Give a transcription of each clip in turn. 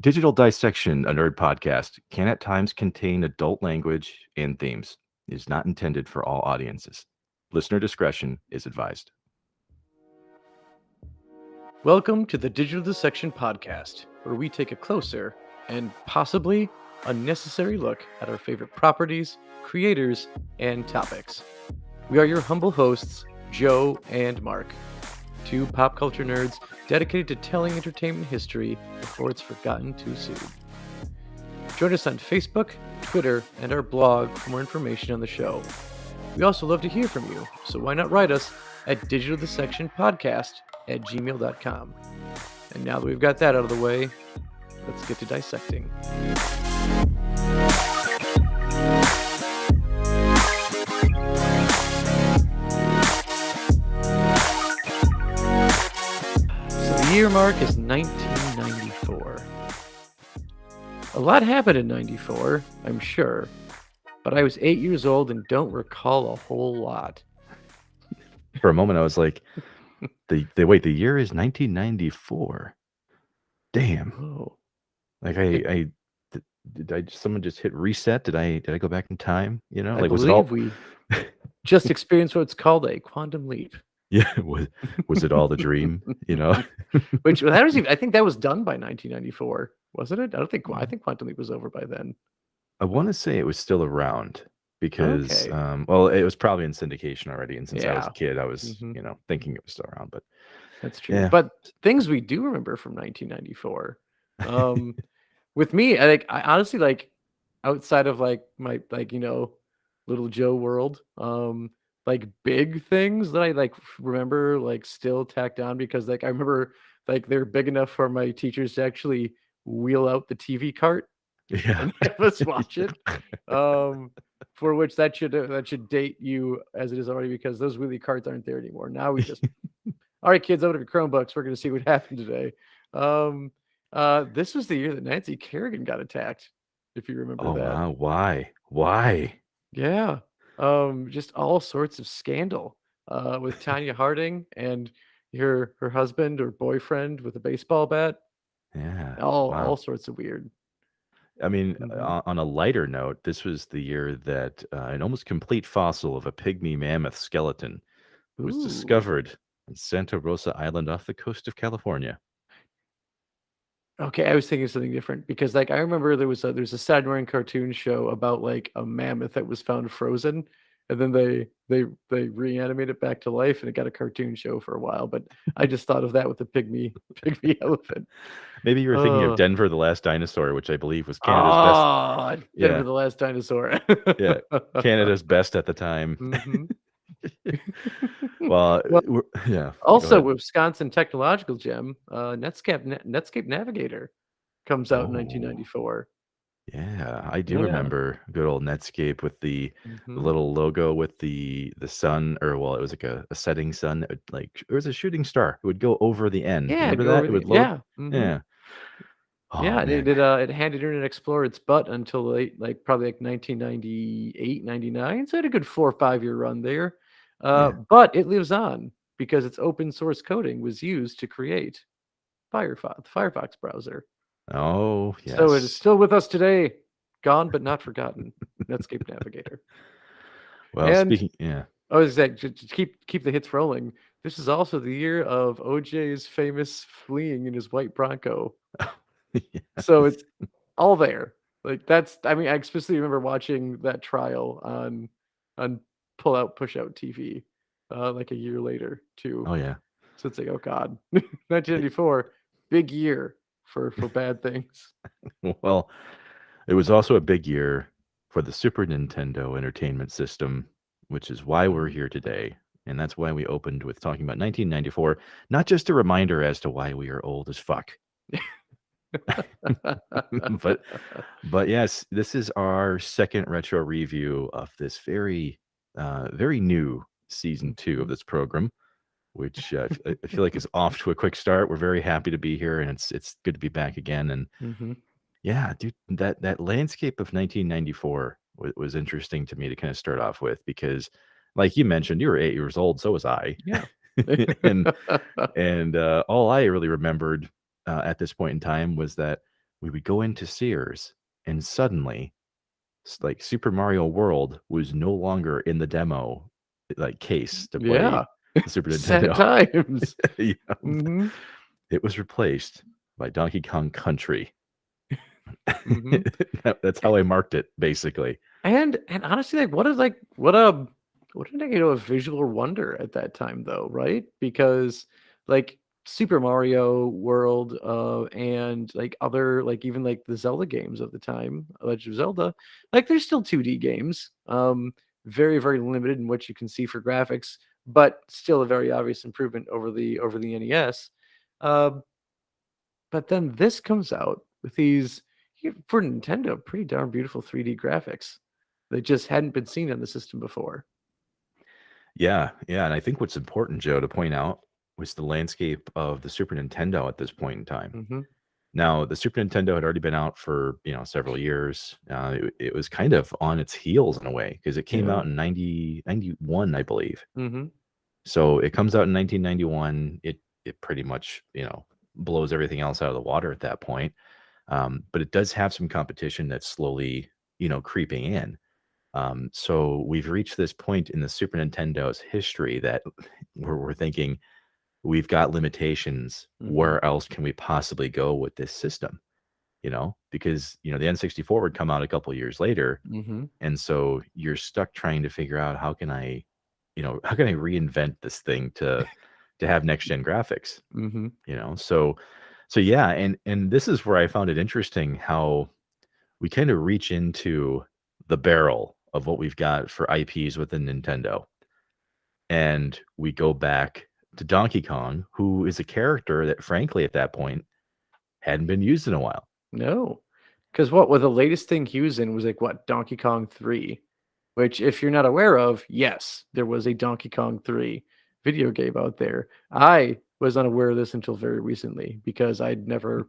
Digital Dissection, a nerd podcast, can at times contain adult language and themes. It is not intended for all audiences. Listener discretion is advised. Welcome to the Digital Dissection Podcast, where we take a closer and possibly unnecessary look at our favorite properties, creators, and topics. We are your humble hosts, Joe and Mark, two pop culture nerds dedicated to telling entertainment history before it's forgotten too soon. Join us on Facebook, Twitter, and our blog for more information on the show. We also love to hear from you, so why not write us at digitaldissectionpodcast@gmail.com. And now that we've got that out of the way, let's get to dissecting. So the year mark is 1994. A lot happened in 94, I'm sure, but I was 8 years old and don't recall a whole lot. For a moment, I was like, the year is 1994. Damn. Oh. Like someone just hit reset? Did I go back in time? You know, I like believe we just experienced what's called a quantum leap. Yeah, was it all the dream? You know, Which that was I think that was done by 1994, wasn't it? I think Quantum Leap was over by then. I want to say it was still around because, Okay. well, it was probably in syndication already, and since I was Yeah. a kid, I was, thinking it was still around. But That's true. yeah, But things we do remember from 1994. With me, I honestly like outside of like my little Joe world, like big things that I like remember like still tacked on because like I remember like they're big enough for my teachers to actually wheel out the TV cart yeah, and have us watch it. For which that should date you as it is already because those wheelie carts aren't there anymore. Now we just all right, kids, open up your Chromebooks. We're gonna see what happened today. This was the year that Nancy Kerrigan got attacked, if you remember Oh that. wow, why? Yeah. Just all sorts of scandal with Tanya Harding and her husband or boyfriend with a baseball bat. Yeah, All wow. sorts of weird. I mean, Mhm. on a lighter note, this was the year that an almost complete fossil of a pygmy mammoth skeleton was Ooh. discovered on Santa Rosa Island off the coast of California. Okay, I was thinking something different because, like, I remember there's a Saturday morning cartoon show about, like, a mammoth that was found frozen, and then they reanimate it back to life, and it got a cartoon show for a while, but I just thought of that with the pygmy elephant. Maybe you were thinking of Oh. Denver the Last Dinosaur, which I believe was Canada's best. Ah, Denver Yeah, the Last Dinosaur. yeah, Canada's best at the time. Mhm. Well, Well, yeah, go also ahead. Wisconsin technological gem, Netscape Navigator comes out in Oh, 1994. yeah, I do Yeah. remember good old Netscape with the Mhm. little logo with the sun, or well, it was like a setting sun that would like it was a shooting star. It would go over the N. You Yeah, remember go that? over It would the load. yeah, mhm. Yeah. Oh Yeah, and man. it handed Internet Explorer its butt until late like, probably, like, 1998, 99, so it had a good 4 or 5-year run there, Yeah. but it lives on because its open source coding was used to create the Firefox browser. Oh So it is yes. still with us today, gone but not forgotten, Netscape Navigator. Well, And speaking. Yeah. I was like, to keep the hits rolling, this is also the year of OJ's famous fleeing in his white Bronco. So Yes. it's all there. Like, that's I mean, I especially remember watching that trial on pull out, push out TV, like, a year later too. Oh yeah. So it's like, "Oh god." 1994, big year for bad things. Well, it was also a big year for the Super Nintendo Entertainment System, which is why we're Oh. here today. And that's why we opened with talking about 1994, not just a reminder as to why we are old as fuck. but but yes, this is our second retro review of this very new season 2 of Mhm. this program, which I feel like is off to a quick start. We're very happy to be here, and it's good to be back again. And Mhm. yeah, dude, that landscape of 1994 was interesting to me to kind of start off with because, like you mentioned, you were 8 years old, so was I, Yeah. and all I really remembered at this point in time was that we would go into Sears, and suddenly, like Super Mario World was no longer in the demo like case to play Yeah. the Super Sad Nintendo. times. Yeah. Mhm. It was replaced by Donkey Kong Country. Mhm. That's how I marked it, basically. And honestly, like, what a a visual wonder at that time, though, right? Because, like, Super Mario World, and, like, other like, even, like, the Zelda games of the time, Legend of Zelda, like, they're still 2D games, very, very limited in what you can see for graphics, but still a very obvious improvement over the NES. Um but then this comes out with these, for Nintendo, pretty darn beautiful 3D graphics that just hadn't been seen on the system before. Yeah, yeah, and I think what's important, Joe, to point out was the landscape of the Super Nintendo at this point in time. Mhm. Now, the Super Nintendo had already been out for, several years. It was kind of on its heels in a way because it came Yeah. out in 91, I believe. Mhm. So it comes out in 1991. It pretty much, blows everything else out of the water at that point. But it does have some competition that's slowly, creeping in. So we've reached this point in the Super Nintendo's history that we're thinking we've got limitations. Mhm. Where else can we possibly go with this system? Because the N64 would come out a couple years later, Mhm. and so you're stuck trying to figure out how can I reinvent this thing to have next gen graphics? Mhm. So yeah, and this is where I found it interesting how we kind of reach into the barrel of what we've got for IPs within Nintendo. And we go back to Donkey Kong, who is a character that frankly at that point hadn't been used in a while. No. 'Cause what well, the latest thing he was in was, like, what, Donkey Kong 3, which, if you're not aware of, yes, there was a Donkey Kong 3 video game out there. I was unaware of this until very recently because I don't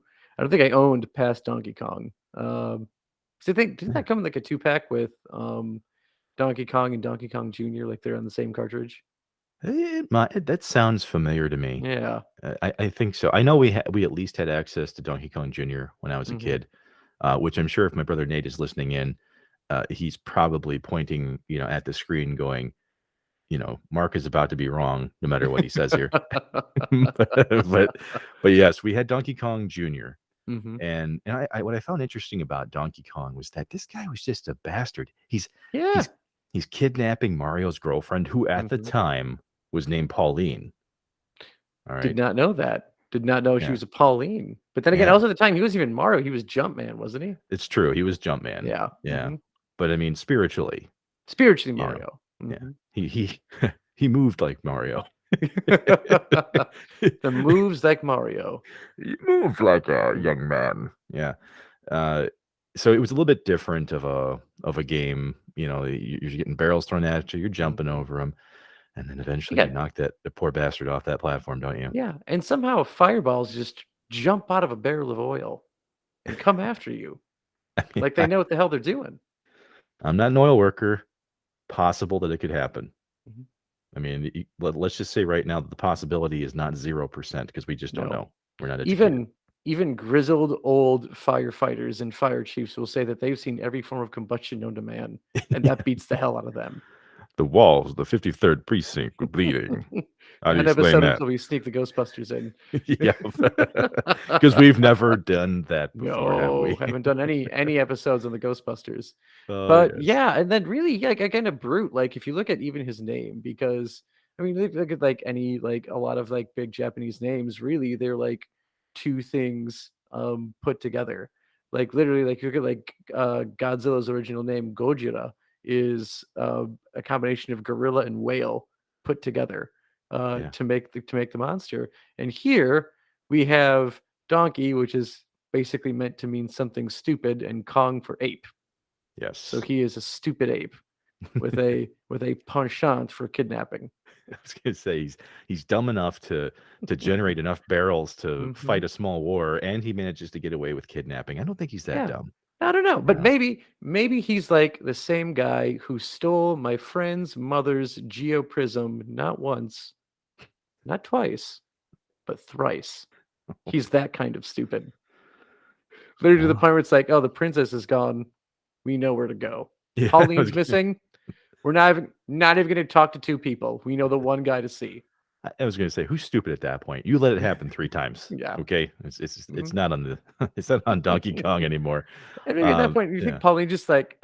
think I owned past Donkey Kong. 'Cause I think didn't Yeah. that come in, like, a two-pack with, Donkey Kong and Donkey Kong Jr., like, they're on the same cartridge? That sounds familiar to me. Yeah. I think so. I know we at least had access to Donkey Kong Jr. when I was a Mhm. kid, which I'm sure if my brother Nate is listening in, he's probably pointing, at the screen going, Mark is about to be wrong no matter what he says here. but but yes, we had Donkey Kong Jr. Mhm. And I what I found interesting about Donkey Kong was that this guy was just a bastard. Yeah. He's he's kidnapping Mario's girlfriend, who at the Mhm. time was named Pauline. All Did right. not know that. Did not know she Yeah. was a Pauline. But then again, Yeah. also at the time, he wasn't even Mario, he was Jumpman, wasn't he? It's true. He was Jumpman. Yeah. Yeah. Mhm. But I mean, spiritually, Spiritually you know, Mario. yeah. Mhm. He he moved like Mario. The moves like Mario. He moved like a Mm, young man. Yeah. Uh, so it was a little bit different of a game. You're getting barrels thrown at you, you're jumping mhm. over them, and then You eventually you got knock that the poor bastard off that platform, don't you? yeah, and somehow fireballs just jump out of a barrel of oil and come after you I mean, like they know what the hell they're doing. I'm not an oil worker. Possible that it could happen. Mhm. I mean, let's just say right now that the possibility is not 0% because we just don't No. know. We're not educated. Even even grizzled old firefighters and fire chiefs will say that they've seen every form of combustion known to man, and Yeah. that beats the hell out of them. The walls of the 53rd precinct were bleeding. How do you That explain episode that? until we sneak the Ghostbusters in. Yeah, because we've never done that before, have No, we? haven't done any episodes on the Ghostbusters. Oh, But yes. yeah, and then really, yeah, like, kind of brute. Like if you look at even his name, because I mean, look at like any like a lot of like big Japanese names. Really, they're like two things put together. Like literally, like you look at like Godzilla's original name, Gojira, is a combination of gorilla and whale put together Yeah. to make the monster. And here we have donkey, which is basically meant to mean something stupid, and Kong for ape. So Yes. he is a stupid ape with a penchant for kidnapping. I was gonna say he's dumb enough to generate enough barrels to Mhm. fight a small war, and he manages to get away with kidnapping. I don't think he's that Yeah. dumb. I don't know, but Yeah. maybe he's like the same guy who stole my friend's mother's geoprism not once, not twice, but thrice. He's that kind of stupid. Literally to the Oh, point where it's like, oh, the princess is gone. We know where to go. yeah. Pauline's missing. We're not even going to talk to two people. We know the one guy to see. I was gonna say, who's stupid at that point? You let it happen 3 times, Yeah. okay? It's Mhm. not on the it's not on Donkey Kong anymore. And maybe at that point, you think Yeah. Pauline just like,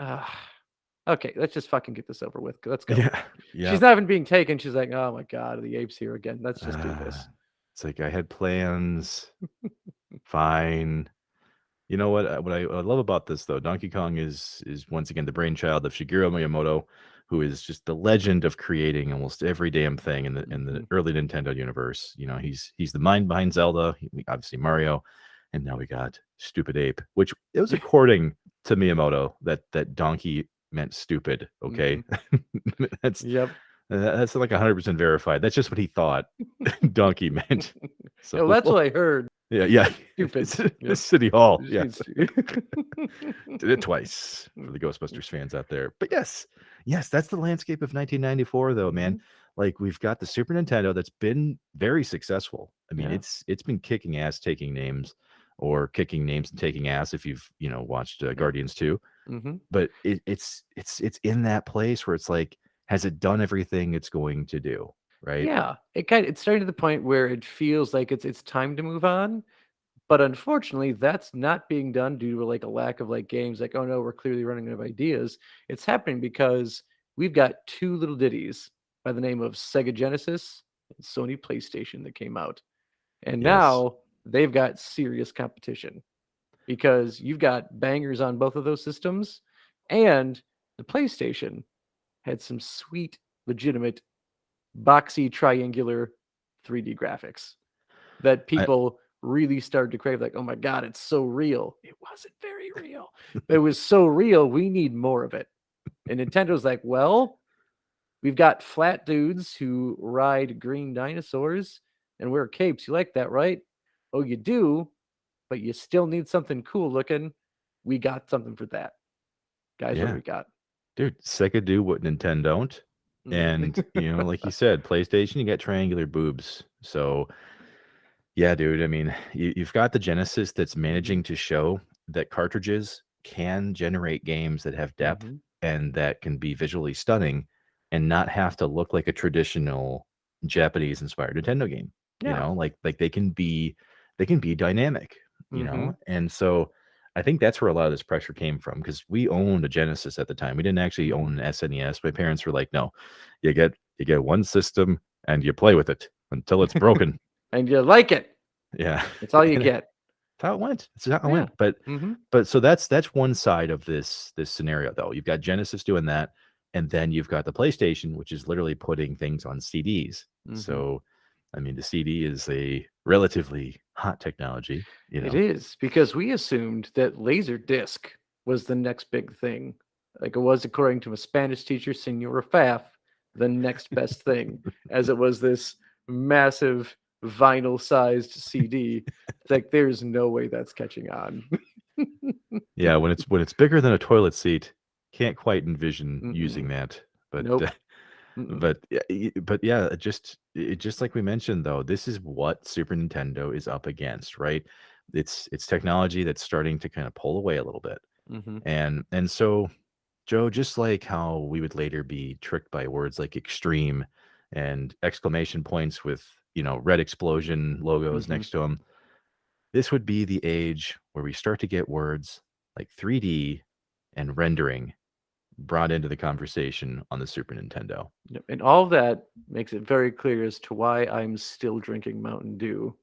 okay, let's just fucking get this over with. Let's go. Yeah. She's Yep. not even being taken. She's like, oh my god, the apes here again. Let's just do Uh, this. it's like, "I had plans. Fine." You know what I love about this though, Donkey Kong is once again the brainchild of Shigeru Miyamoto, who is just the legend of creating almost every damn thing in the Hmm. early Nintendo universe. You know, he's the mind behind Zelda, obviously Mario, and now we got Stupid Ape, which it was according to Miyamoto that Donkey meant stupid. Hmm. Okay, that's Yep. that's like 100% verified. That's just what he thought Donkey meant. So Oh, that's what I heard. yeah, yeah. Stupid. It's Yep. City Hall. Just Yeah. means Did it twice for the Ghostbusters fans out there. But yes, yes, that's the landscape of 1994 though, man. Mhm. Like we've got the Super Nintendo that's been very successful. I mean, Yeah. it's been kicking ass taking names or kicking names and taking ass if you've, watched Yep. Guardians 2, Mhm. but it's in that place where it's like has it done everything it's going to do, right? Yeah. It's starting to the point where it feels like it's time to move on. But unfortunately, that's not being done due to like a lack of like games like, oh no, we're clearly running out of ideas. It's happening because we've got two little ditties by the name of Sega Genesis and Sony PlayStation that came out. And Yes. now they've got serious competition because you've got bangers on both of those systems. And the PlayStation had some sweet, legitimate, boxy, triangular 3D graphics that I people really started to crave, like, "Oh my god, it's so real." It wasn't very real. It was so real, we need more of it. And Nintendo's like, "Well, we've got flat dudes who ride green dinosaurs and wear capes. You like that, right? Oh, you do, but you still need something cool looking. We got something for that. Guys, what do yeah. we got?" Dude, Sega do what Nintendo don't. Mhm. And, like you said, PlayStation, you got triangular boobs. So, yeah, dude, I mean, you've got the Genesis that's Mhm. managing to show that cartridges can generate games that have depth Mhm. and that can be visually stunning and not have to look like a traditional Japanese-inspired Nintendo game, Yeah. Like they can be dynamic, Mhm. And so I think that's where a lot of this pressure came from because we owned a Genesis at the time. We didn't actually Mhm. own an SNES. My parents were like, "No, you get one system and you play with it until it's broken." And you like it. Yeah, That's all you and that's get. how it went. That's how it Yeah. went. But Mhm. but so that's one side of this scenario though. You've got Genesis doing that, and then you've got the PlayStation, which is literally putting things on CDs. Mhm. So, I mean, the CD is a relatively hot technology, It is because we assumed that Laserdisc was the next big thing. Like it was, according to a Spanish teacher, Senora Pfaff, the next best thing, as it was this massive vinyl sized CD. It's like, there's no way that's catching on. Yeah, when it's bigger than a toilet seat, can't quite envision using Mm-mm. that. But Nope. Mm-mm. but yeah, it just like we mentioned though, this is what Super Nintendo is up against, right? It's technology that's starting to kind of pull away a little bit. Mm-hmm. And so, Joe, just like how we would later be tricked by words like extreme and exclamation points with, red explosion logos Mm-hmm. next to them, this would be the age where we start to get words like 3D and rendering brought into the conversation on the Super Nintendo. Yep. And all of that makes it very clear as to why I'm still drinking Mountain Dew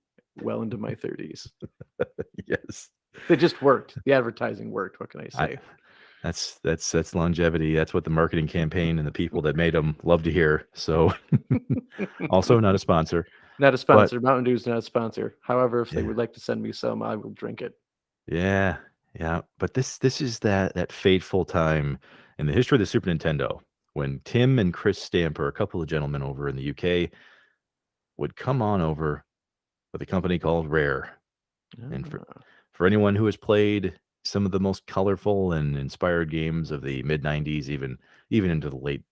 well into my 30s. Yes. It just worked. The advertising worked. What can I I say? that's longevity. That's what the marketing campaign and the people that made them love to hear. So, also not a sponsor, Not a but sponsor. Mountain Dew's not a sponsor. However, if they yeah. would like to send me some, I will drink it. Yeah, yeah, but this is that fateful time in the history of the Super Nintendo when Tim and Chris Stamper, a couple of gentlemen over in the UK, would come on over with a company called Rare. And for Ah. for anyone who has played some of the most colorful and inspired games of the mid 90s, even into the late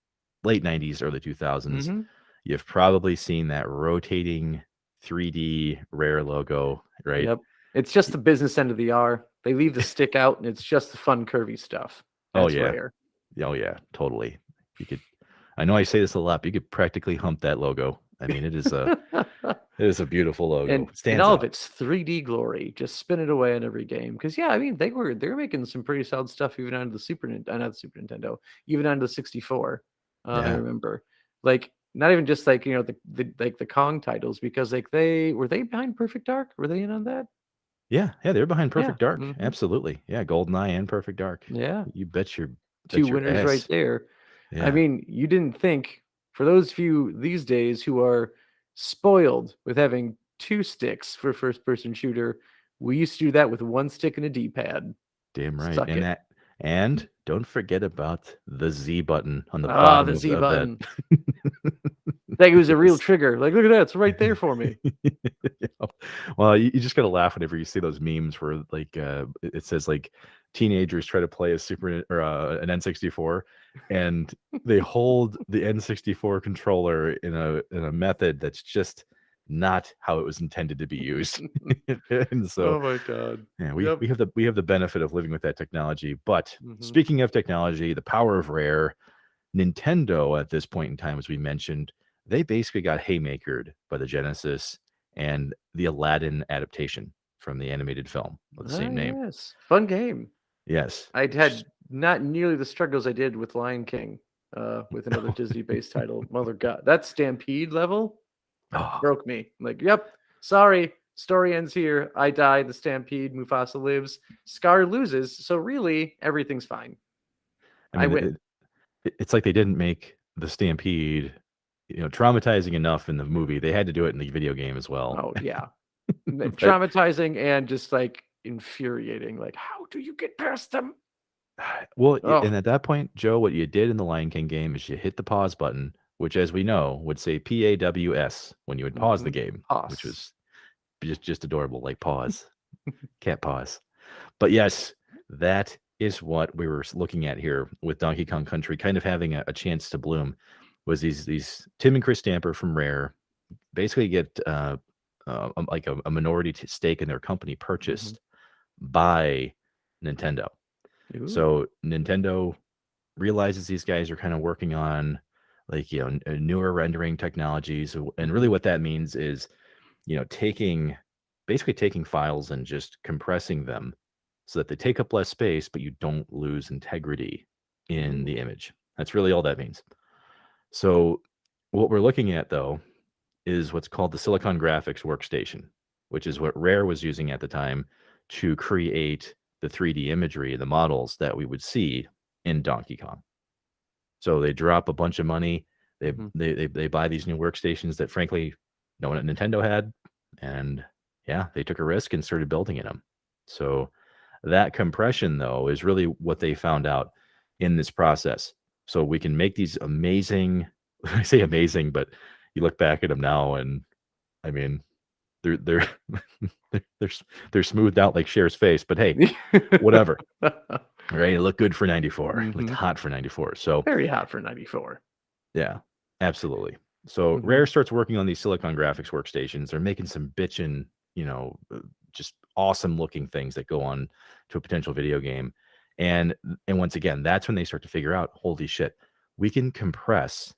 90s, early 2000s, Mhm. you've probably seen that rotating 3D Rare logo, right? Yep. It's just the business end of the R. They leave the stick out, and it's just the fun curvy stuff. Oh That's yeah. rare. Oh yeah, totally. You could I know I say this a lot, but you could practically hump that logo. I mean, it is a beautiful logo. And It in stands all of out. its 3D glory, just spin it away in every game. Because yeah, I mean they were making some pretty solid stuff even on the not the Super Nintendo, even on the 64. I Yeah. remember, like not even just like the Kong titles because like they were they behind Perfect Dark? Were they in on that? Yeah, yeah, they're behind Yeah. Perfect Dark. Hmm. Absolutely. Yeah, GoldenEye and Perfect Dark. Yeah. You Two bet your winners right ass. there. I Yeah. mean, you didn't think for those few these days who are spoiled with having two sticks for first person shooter, we used to do that with one stick and a D-pad. Damn right. Suck it. And don't forget about the Z button on the Ah, bottom the Z of that. button. Like it was a real Yes. trigger. Like, look at that, it's right there for me. Well, you just gotta laugh whenever you see those memes where like it says like teenagers try to play a an N64 and they hold the N64 controller in a method that's just not how it was intended to be used. And so Oh my god. yeah, Yep. we have the benefit of living with that technology. But Hmm. speaking of technology, the power of Rare, Nintendo at this point in time, as we mentioned, they basically got haymakered by the Genesis and the Aladdin adaptation from the animated film of the Ah, same name. yes. Fun game. Yes. I'd had not nearly the struggles I did with Lion King, with another Disney-based title. Mother God, that Stampede level Oh, broke me. I'm like, yep, sorry, story ends here. I die. The Stampede. Mufasa lives. Scar loses. So really, everything's fine. I I mean, win. it's like they didn't make the Stampede, traumatizing enough in the movie. They had to do it in the video game as well. Oh yeah, But traumatizing and just like infuriating. Like, how do you get past them? well, Oh, and at that point, Joe, what you did in the Lion King game is you hit the pause button, which, as we know, would say PAWS when you would pause the mm-hmm. game, which Hoss. was just adorable, like pause, cat pause. But yes, that is what we were looking at here with Donkey Kong Country, kind of having a chance to bloom. Was these Tim and Chris Stamper from Rare basically get like a minority stake in their company Mm-hmm. purchased by Nintendo. Ooh. So Nintendo realizes these guys are kind of working on like newer rendering technologies, and really Mm-hmm. what that means is taking basically taking files and just compressing them so that they take up less space, but you don't lose integrity in the Ooh. image. That's really all that means. So what we're looking at though is what's called the Silicon Graphics Workstation, which is what Rare was using at the time to create the 3D imagery, the models that we would see in Donkey Kong. So they drop a bunch of money. Mm-hmm. They buy these new workstations that frankly no one at Nintendo had, and yeah, they took a risk and started building in them. So that compression though is really what they found out in this process. So we can make these amazing. I say amazing, but you look back at them now, and I mean they're they're they're smoothed out like Cher's face. But hey, whatever. Right? It looked good for 94. It looked Mm-hmm. hot for 94. So Very hot for 94. yeah, absolutely. So Mm-hmm. Rare starts working on these Silicon Graphics workstations. They're making some bitchin', just awesome looking things that go on to a potential video game. And once again, that's when they start to figure out, holy shit, we can compress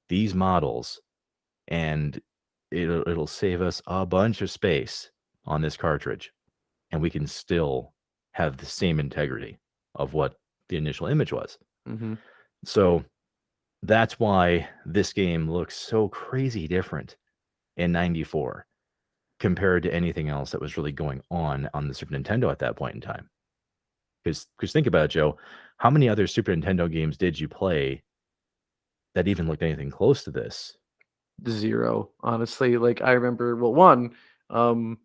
these models and it'll save us a bunch of space on this cartridge. And we can still have the same integrity of what the initial image was. Mm-hmm. So that's why this game looks so crazy different in 94 compared to anything else that was really going on the Super Nintendo at that point in time. Because think about it, Joe, how many other Super Nintendo games did you play that even looked anything close to this? Zero, honestly. Like I remember, well, one, um,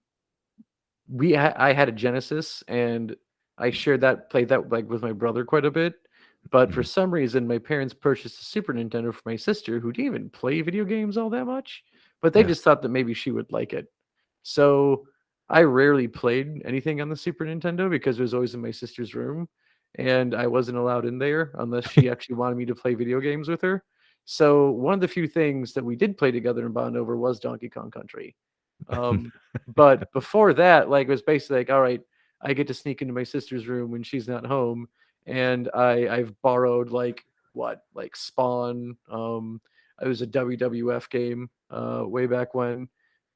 I had a Genesis and I shared that, played that like with my brother quite a bit. But for Mhm. some reason, my parents purchased a Super Nintendo for my sister, who didn't even play video games all that much. But they Yeah. just thought that maybe she would like it. So I rarely played anything on the Super Nintendo because it was always in my sister's room, and I wasn't allowed in there unless she actually wanted me to play video games with her. So one of the few things that we did play together and bond over was Donkey Kong Country. But before that, like, it was basically like, all right, I get to sneak into my sister's room when she's not home, and I've borrowed like Spawn. It was a WWF game way back when,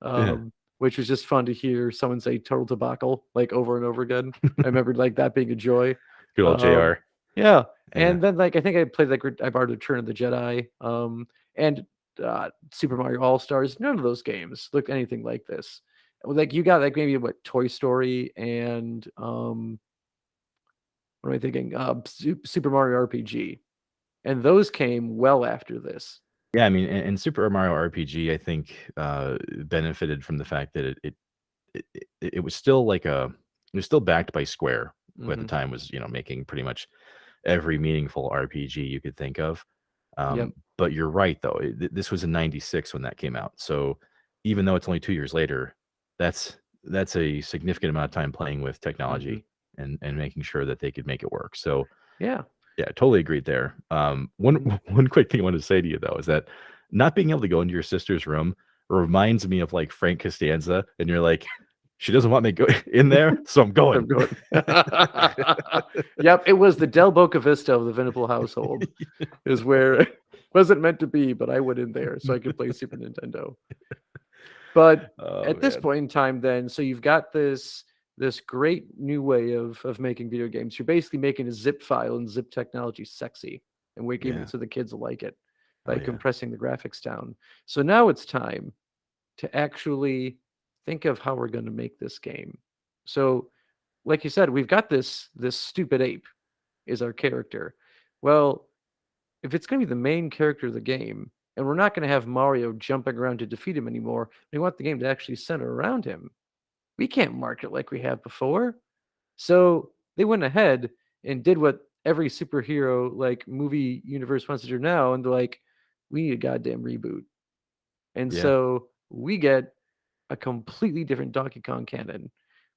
Yeah. which was just fun to hear someone say "total debacle" like over and over again. I remember like that being a joy. Good old Um, JR. yeah, Yeah. and then like I think I played like I borrowed Return of the Jedi, and Super Mario All Stars. None of those games looked anything like this. Like you got like maybe what Toy Story and what am I thinking? Super Mario RPG, and those came well after this. Yeah, I mean, and Super Mario RPG, I think, benefited from the fact that it was still like it was still backed by Square, who at the Hmm. time was, making pretty much every meaningful RPG you could think of. Yep. But you're right, though. This was in '96 when that came out. So even though it's only 2 years later, that's a significant amount of time playing with Hmm. technology and making sure that they could make it work. So Yeah. yeah, totally agreed there. One Mhm. one quick thing I wanted to say to you though is that not being able to go into your sister's room reminds me of like Frank Costanza, and you're like, she doesn't want me go in there, so I'm I'm going. going. Yep, it was the Del Boca Vista of the Venable household, is where it wasn't meant to be, but I went in there so I could play Super Nintendo. But Oh at this man, point in time then, so you've got this great new way of making video games. You're basically making a zip file and zip technology sexy and making it yeah, so the kids will like it oh by yeah, compressing the graphics down. So now it's time to actually think of how we're going to make this game. So, like you said, we've got this stupid ape is our character. Well, if it's going to be the main character of the game, and we're not going to have Mario jumping around to defeat him anymore, we want the game to actually center around him. We can't market like we have before. So they went ahead and did what every superhero like movie universe wants to do now, and they're like, we need a goddamn reboot. And yeah, so we get a completely different Donkey Kong canon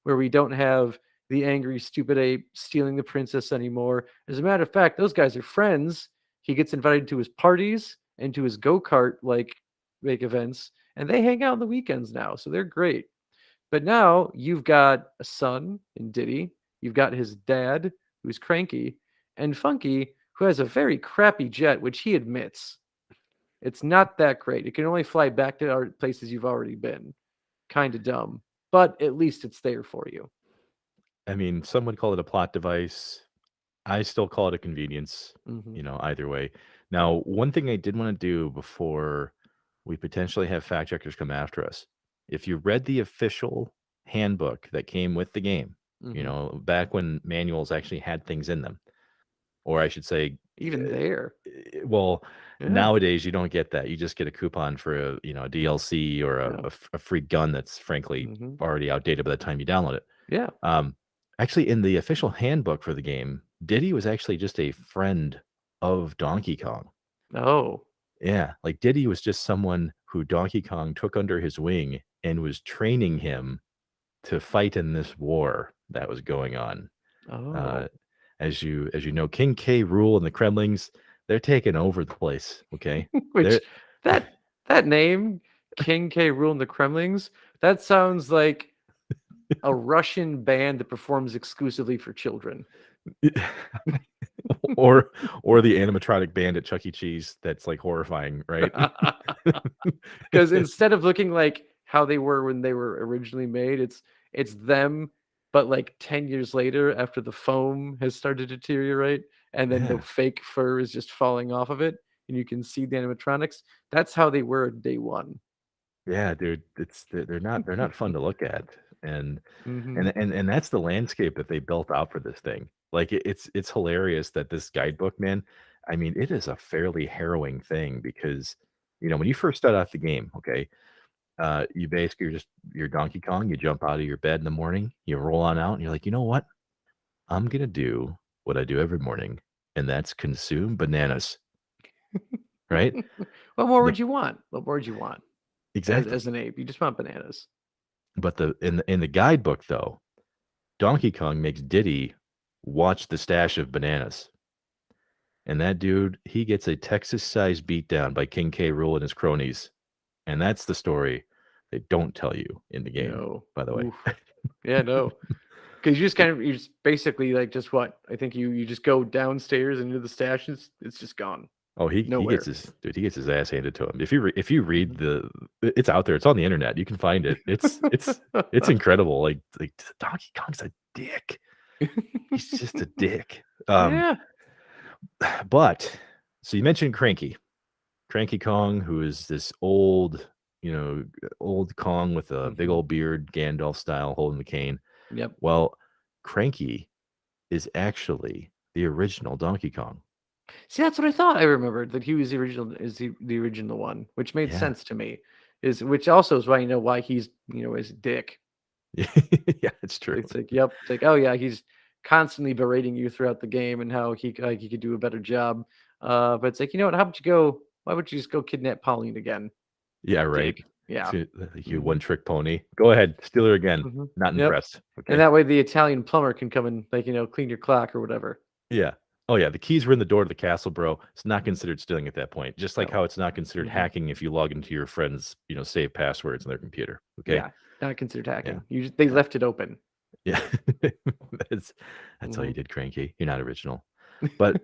where we don't have the angry, stupid ape stealing the princess anymore. As a matter of fact, those guys are friends. He gets invited to his parties and to his go kart like events, and they hang out on the weekends now. So they're great. But now you've got a son in Diddy, you've got his dad who's cranky, and Funky who has a very crappy jet, which he admits it's not that great. It can only fly back to our places you've already been. Kind of dumb, but at least it's there for you. I mean, some would call it a plot device. I still call it a convenience, Hmm. either way. Now, one thing I did want to do before we potentially have fact checkers come after us, if you read the official handbook that came with the game, Hmm. back when manuals actually had things in them, or I should say, Even uh, there, well, yeah, nowadays you don't get that. You just get a coupon for a DLC or yeah, a free gun that's frankly hmm, already outdated by the time you download it. yeah. Um, Actually, in the official handbook for the game, Diddy was actually just a friend of Donkey Kong. Oh, Yeah, like Diddy was just someone who Donkey Kong took under his wing and was training him to fight in this war that was going on. Uh, oh, as you know, King K. Rule and the Kremlings, they're taking over the place. Okay, which they're that name, King K. Rule and the Kremlings, that sounds like a Russian band that performs exclusively for children. or or the animatronic band at Chuck E. Cheese that's like horrifying, right? Because instead of looking like how they were when they were originally made, it's them, but like 10 years later after the foam has started to deteriorate and then the Yeah. fake fur is just falling off of it and you can see the animatronics. That's how they were day one. Yeah, dude, they're not fun to look at, and Hmm. and and and that's the landscape that they built out for this thing. Like, it's hilarious that this guidebook, man, I mean, it is a fairly harrowing thing because, when you first start off the game, okay, you basically you're Donkey Kong, you jump out of your bed in the morning, you roll on out, and you're like, "You know what? I'm gonna do what I do every morning, and that's consume bananas." Right? What more The would you want? What more would you want as exactly. an ape? You just want bananas. But in the guidebook, though, Donkey Kong makes Diddy watch the stash of bananas, and that dude, he gets a Texas-sized beatdown by King K. Rool and his cronies, and that's the story they don't tell you in the game, No. by the way. Oof. Yeah, no. Because you just kind of you just basically like just what I think you just go downstairs into the stash and it's just gone Oh, he gets nowhere. his dude, he gets his ass handed to him. If you read Mhm. it's out there, it's on the internet, you can find it. It's incredible, like, Donkey Kong's a dick. He's just a dick. Yeah. But so you mentioned Cranky. Cranky Kong, who is this old, old Kong with a big Hmm. old beard, Gandalf style, holding the cane. Yep. Well, Cranky is actually the original Donkey Kong. See, that's what I thought. I remembered that he was the original, is the original one, which made Yeah. sense to me. Is which also is why you know why he's is a dick. Yeah, it's true. It's like, yep, it's like, oh yeah, he's constantly berating you throughout the game and how he could do a better job. But it's like, you know what? How about you go? Why would you just go kidnap Pauline again? Yeah, right. Dick. Yeah. So, like you Hmm. one trick pony. Go ahead, steal her again. Hmm. Not Yep. impressed. And Okay. that way the Italian plumber can come and like clean your clock or whatever. Yeah. Oh yeah, the keys were in the door to the castle, bro. It's not considered stealing at that point. Just like No. how it's not considered Hmm. hacking if you log into your friend's, save passwords on their computer. Okay. Yeah. Not considered Yeah. hacking. They Yeah. left it open. Yeah. that's that's all Hmm. you did, Cranky. You're not original. But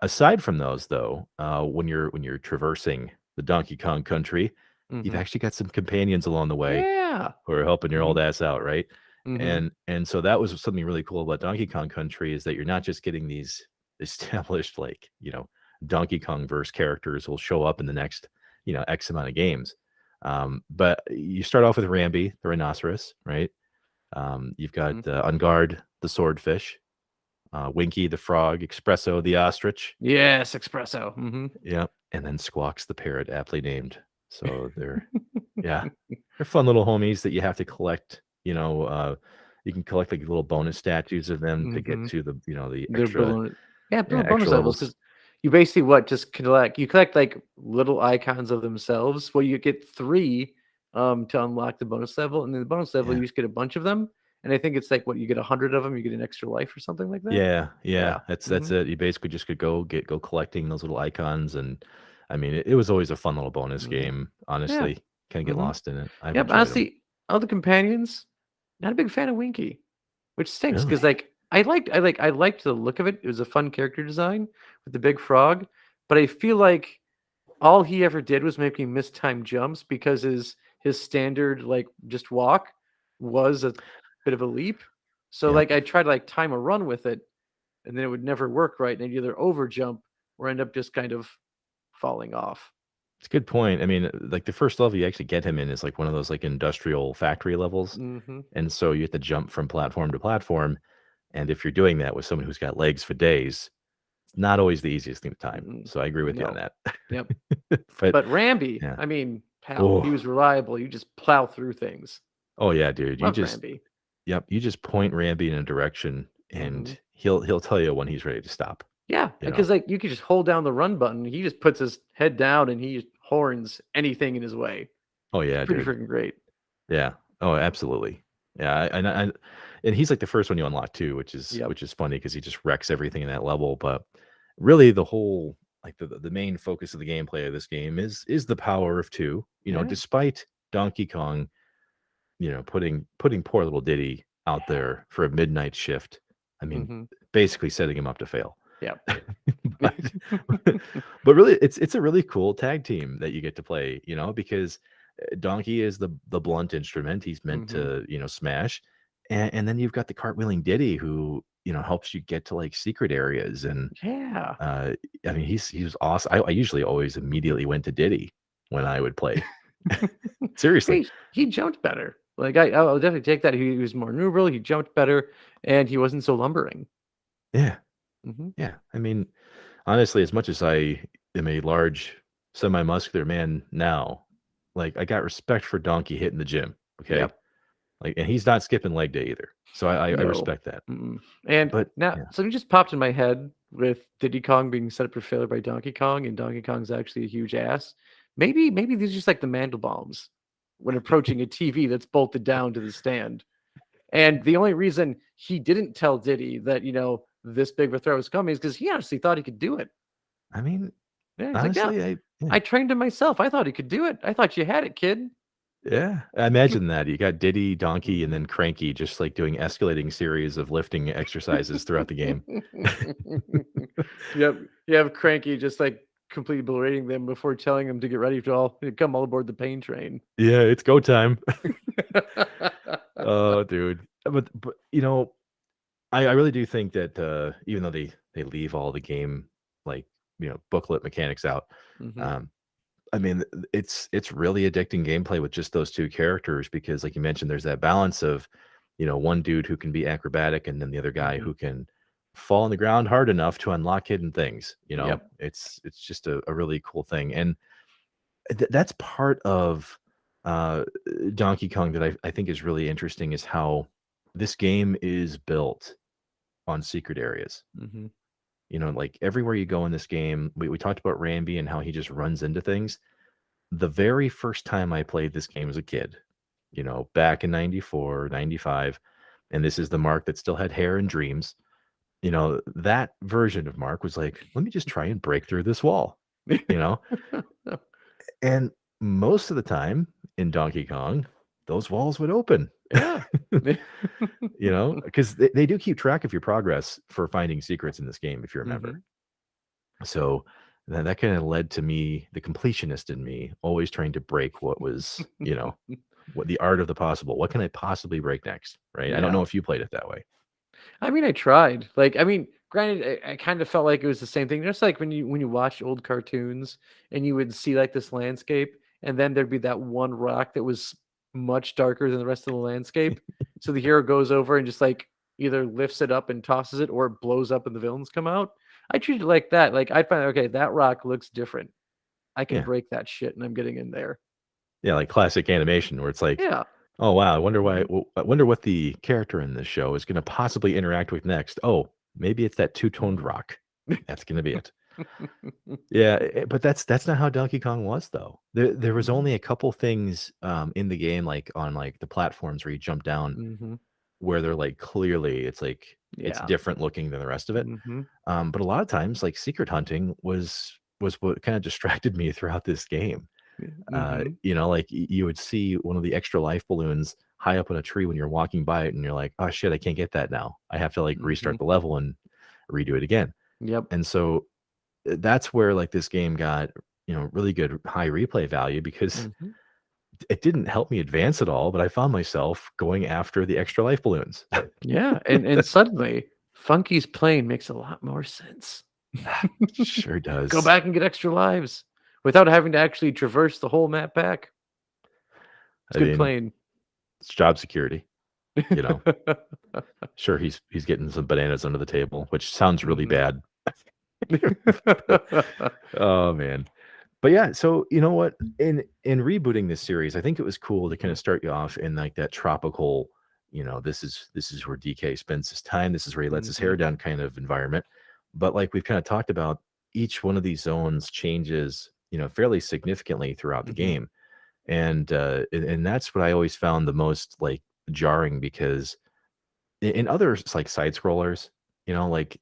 aside from those, though, when you're traversing the Donkey Kong country, you've Hmm. actually got some companions along the way Yeah. who are helping your Hmm. old ass out, right? Hmm. And so that was something really cool about Donkey Kong Country is that you're not just getting these established like, Donkey Kong verse characters will show up in the next, X amount of games. But you start off with Rambi, the rhinoceros, right? You've got Ungard, the swordfish, Winky, the frog, Espresso, the ostrich. Yes, espresso. Hmm. Yeah, and then Squawks, the parrot, aptly named. So yeah, they're fun little homies that you have to collect. You can collect like little bonus statues of them to get Hmm. to the They're extra, bonus, yeah, yeah, bonus extra levels levels. because you basically what just collect like little icons of themselves. Well, you get three to unlock the bonus level, and then the bonus level Yeah. you just get a bunch of them. And I think it's like what you get 100 of them, you get an extra life or something like that. Yeah, yeah, Yeah. that's Hmm. it. You basically just could go collecting those little icons, and I mean, it was always a fun little bonus Hmm. game. Yeah. Honestly, kind of get Hmm. lost in it. I've Yep. enjoyed them. Honestly, other companions, not a big fan of Winky, which stinks Really? because like I liked the look of it. It was a fun character design with the big frog, but I feel like all he ever did was make me miss time jumps because his standard like just walk was a bit of a leap. So Yep. like I tried to like time a run with it, and then it would never work right, and I'd either over jump or end up just kind of falling off. It's a good point. I mean, like the first level you actually get him in is like one of those like industrial factory levels. Hmm. And so you have to jump from platform to platform. And if you're doing that with someone who's got legs for days, it's not always the easiest thing to time. Mm-mm. So I agree with you on No. that. Yep. But But Ramby, yeah. I mean, pal, he Oh, was reliable. You just plow through things. oh yeah, dude. Loved Ramby. You just point Ramby in a direction and Hmm. he'll tell you when he's ready to stop, Yeah, you know. because like you could just hold down the run button. He just puts his head down and he just horns anything in his way. Oh It's yeah, pretty dude. freaking great. Yeah. Oh, absolutely. Yeah, and he's like the first one you unlock too, which is Yep. which is funny because he just wrecks everything in that level. But really, the whole like the main focus of the gameplay of this game is the power of two. Yeah. Despite Donkey Kong, putting poor little Diddy out there for a midnight shift. I mean, Hmm. basically setting him up to fail. Yep. but but really, it's a really cool tag team that you get to play. Because Donkey is the blunt instrument. He's meant Hmm. to, smash. And then you've got the cartwheeling Diddy who, helps you get to like secret areas. And Yeah. uh, I mean, he was awesome. I usually always immediately went to Diddy when I would play. Seriously. He jumped better. Like I'll definitely take that. He was more maneuverable. He jumped better, and he wasn't so lumbering. Yeah. Hmm. Yeah. I mean, honestly, as much as I am a large, semi-muscular man now, like I got respect for Donkey hitting the gym. Okay. Yep. Like, and he's not skipping leg day either. So I No. respect that. Mm-mm. And But now yeah, something just popped in my head with Diddy Kong being set up for failure by Donkey Kong, and Donkey Kong's actually a huge ass. Maybe these are just like the Mandelbaums when approaching a TV that's bolted down to the stand. And the only reason he didn't tell Diddy that, this big of a throw was coming is because he honestly thought he could do it. I mean, Yeah, he's like, yeah, honestly, I trained him myself. I thought he could do it. I thought you had it, kid. Yeah, I imagine that. You got Diddy, Donkey, and Mhm. then Cranky just, like, doing escalating series of lifting exercises throughout the game. Yep. You have Cranky just, like, completely berating them before telling them to get ready to come all aboard the pain train. Yeah, it's go time. Oh, dude. But, I really do think that, even though they leave all the game, like, booklet mechanics out, Mhm. um, I mean, it's really addicting gameplay with just those 2 characters because, like you mentioned, there's that balance of, one dude who can be acrobatic and then the other guy Mhm. who can fall on the ground hard enough to unlock hidden things, Yep. It's just a really cool thing, and that's part of, uh, Donkey Kong that I think is really interesting is how this game is built on secret areas. Mhm. Like, everywhere you go in this game we talked about Rambi and how he just runs into things. The very first time I played this game as a kid, back in 94, 95, and this is the Mark that still had hair and dreams, that version of Mark was like, "Let me just try and break through this wall," you know? And most of the time in Donkey Kong, those walls would open, Yeah. because they do keep track of your progress for finding secrets in this game, if you remember. Mhm. So that kind of led to me, the completionist in me, always trying to break what the art of the possible. What can I possibly break next? Right. I don't Yeah. know if you played it that way. I mean, I tried. Like, I mean, granted, I kind of felt like it was the same thing. Just like when you watch old cartoons and you would see like this landscape, and then there'd be that one rock that was much darker than the rest of the landscape. So the hero goes over and just like either lifts it up and tosses it, or it blows up and the villains come out. I treat it like that. Like I'd find okay, that rock looks different. I can Yeah. break that shit, and I'm getting in there. Yeah. Like classic animation where it's like, Yeah. oh, wow. Mhm. I wonder what the character in this show is going to possibly interact with next. Oh, maybe it's that two-toned Mhm. rock. That's going to be it. Yeah, but that's not how Donkey Kong was though. There was Mhm. only a couple things in the game, like on like the platforms where you jump down, Mhm. where they're like clearly it's like it's Yeah. different looking than the rest of it. Mhm. But a lot of times, like secret hunting was what kind of distracted me throughout this game. Mhm. Like you would see one of the extra life balloons high up in a tree when you're walking by it, and you're like, oh shit, I can't get that now. I have to like restart Mhm. the level and redo it again. Yep. And so that's where like this game got really good high replay value because Mhm. it didn't help me advance at all, but I found myself going after the extra life balloons. Yeah, and suddenly, Funky's plane makes a lot more sense. Sure Go does. back and get extra lives without having to actually traverse the whole map back. It's I good mean, playing. it's job security, you know. Sure, he's getting some bananas under the table, which sounds really Mhm. bad. But, oh man. But yeah, so you know what? In rebooting this series, I think it was cool to kind of start you off in like that tropical, this is where DK spends his time, this is where he lets his hair Mhm. down kind of environment. But like we've kind of talked about, each one of these zones changes, fairly significantly throughout the Mhm. game. And that's what I always found the most like jarring because in other like side scrollers, like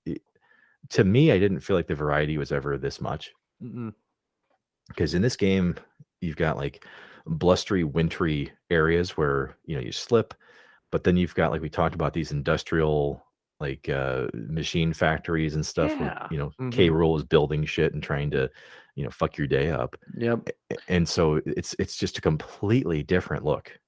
to me, I didn't feel like the variety was ever this much Mhm. because in this game, you've got like blustery, wintry areas where you slip, but then you've got like we talked about these industrial like machine factories and stuff where Yeah. K. Mhm. Rool is building shit and trying to fuck your day up, Yep. and so it's just a completely different look.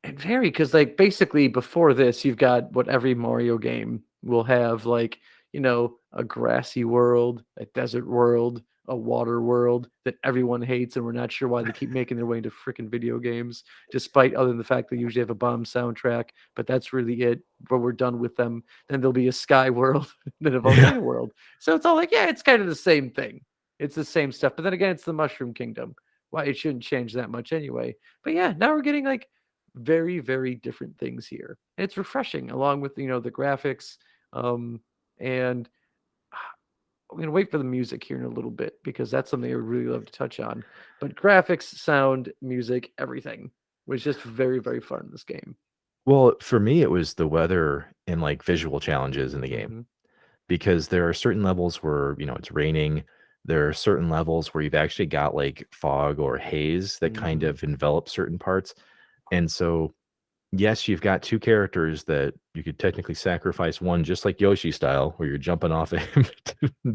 And very, because like basically before this, you've got what every Mario game will have, like, a grassy world, a desert world, a water world that everyone hates, and we're not sure why they keep making their way into freaking video games, despite other than the fact they usually have a bomb soundtrack, but that's really it. But we're done with them. Then there'll be a sky world, then a Yeah. volcano world. So it's all like, yeah, it's kind of the same thing. It's the same stuff. But then again, it's the Mushroom Kingdom. Why it shouldn't change that much anyway. But yeah, now we're getting like very, very different things here. It's refreshing along with, the graphics. And I'm gonna wait for the music here in a little bit because that's something I would really love to touch on. But graphics, sound, music, everything was just very, very fun in this game. Well, for me, it was the weather and like visual challenges in the game Hmm. because there are certain levels where it's raining. There are certain levels where you've actually got like fog or haze that kind Mhm. of envelop certain parts. And so, yes, you've got two characters that you could technically sacrifice one just like Yoshi style, where you're jumping off of him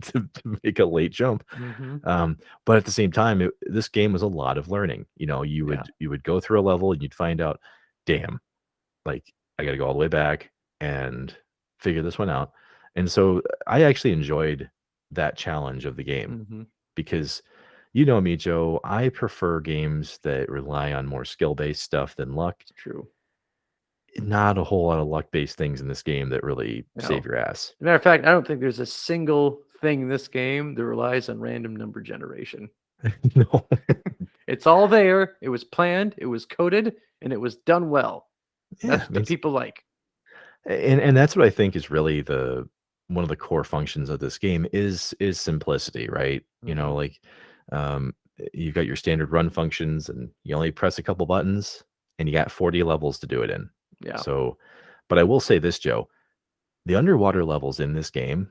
to make a late jump. Mhm. But at the same time, this game was a lot of learning. Yeah. You would go through a level and you'd find out, damn, like I got to go all the way back and figure this one out. And so I actually enjoyed that challenge of the game Mhm. because you know me, Joe, I prefer games that rely on more skill-based stuff than luck. It's true. Not a whole lot of luck-based things in this game that really save No. your ass. Matter of fact, I don't think there's a single thing in this game that relies on random number generation. No. It's all there. It was planned, it was coded, and it was done well. Yeah, That's I what the mean, people like. and that's what I think is really the one of the core functions of this game is simplicity, right? Mhm. Like, you've got your standard run functions, and you only press a couple buttons, and you got 40 levels to do it in. Yeah. So, but I will say this, Joe, the underwater levels in this game,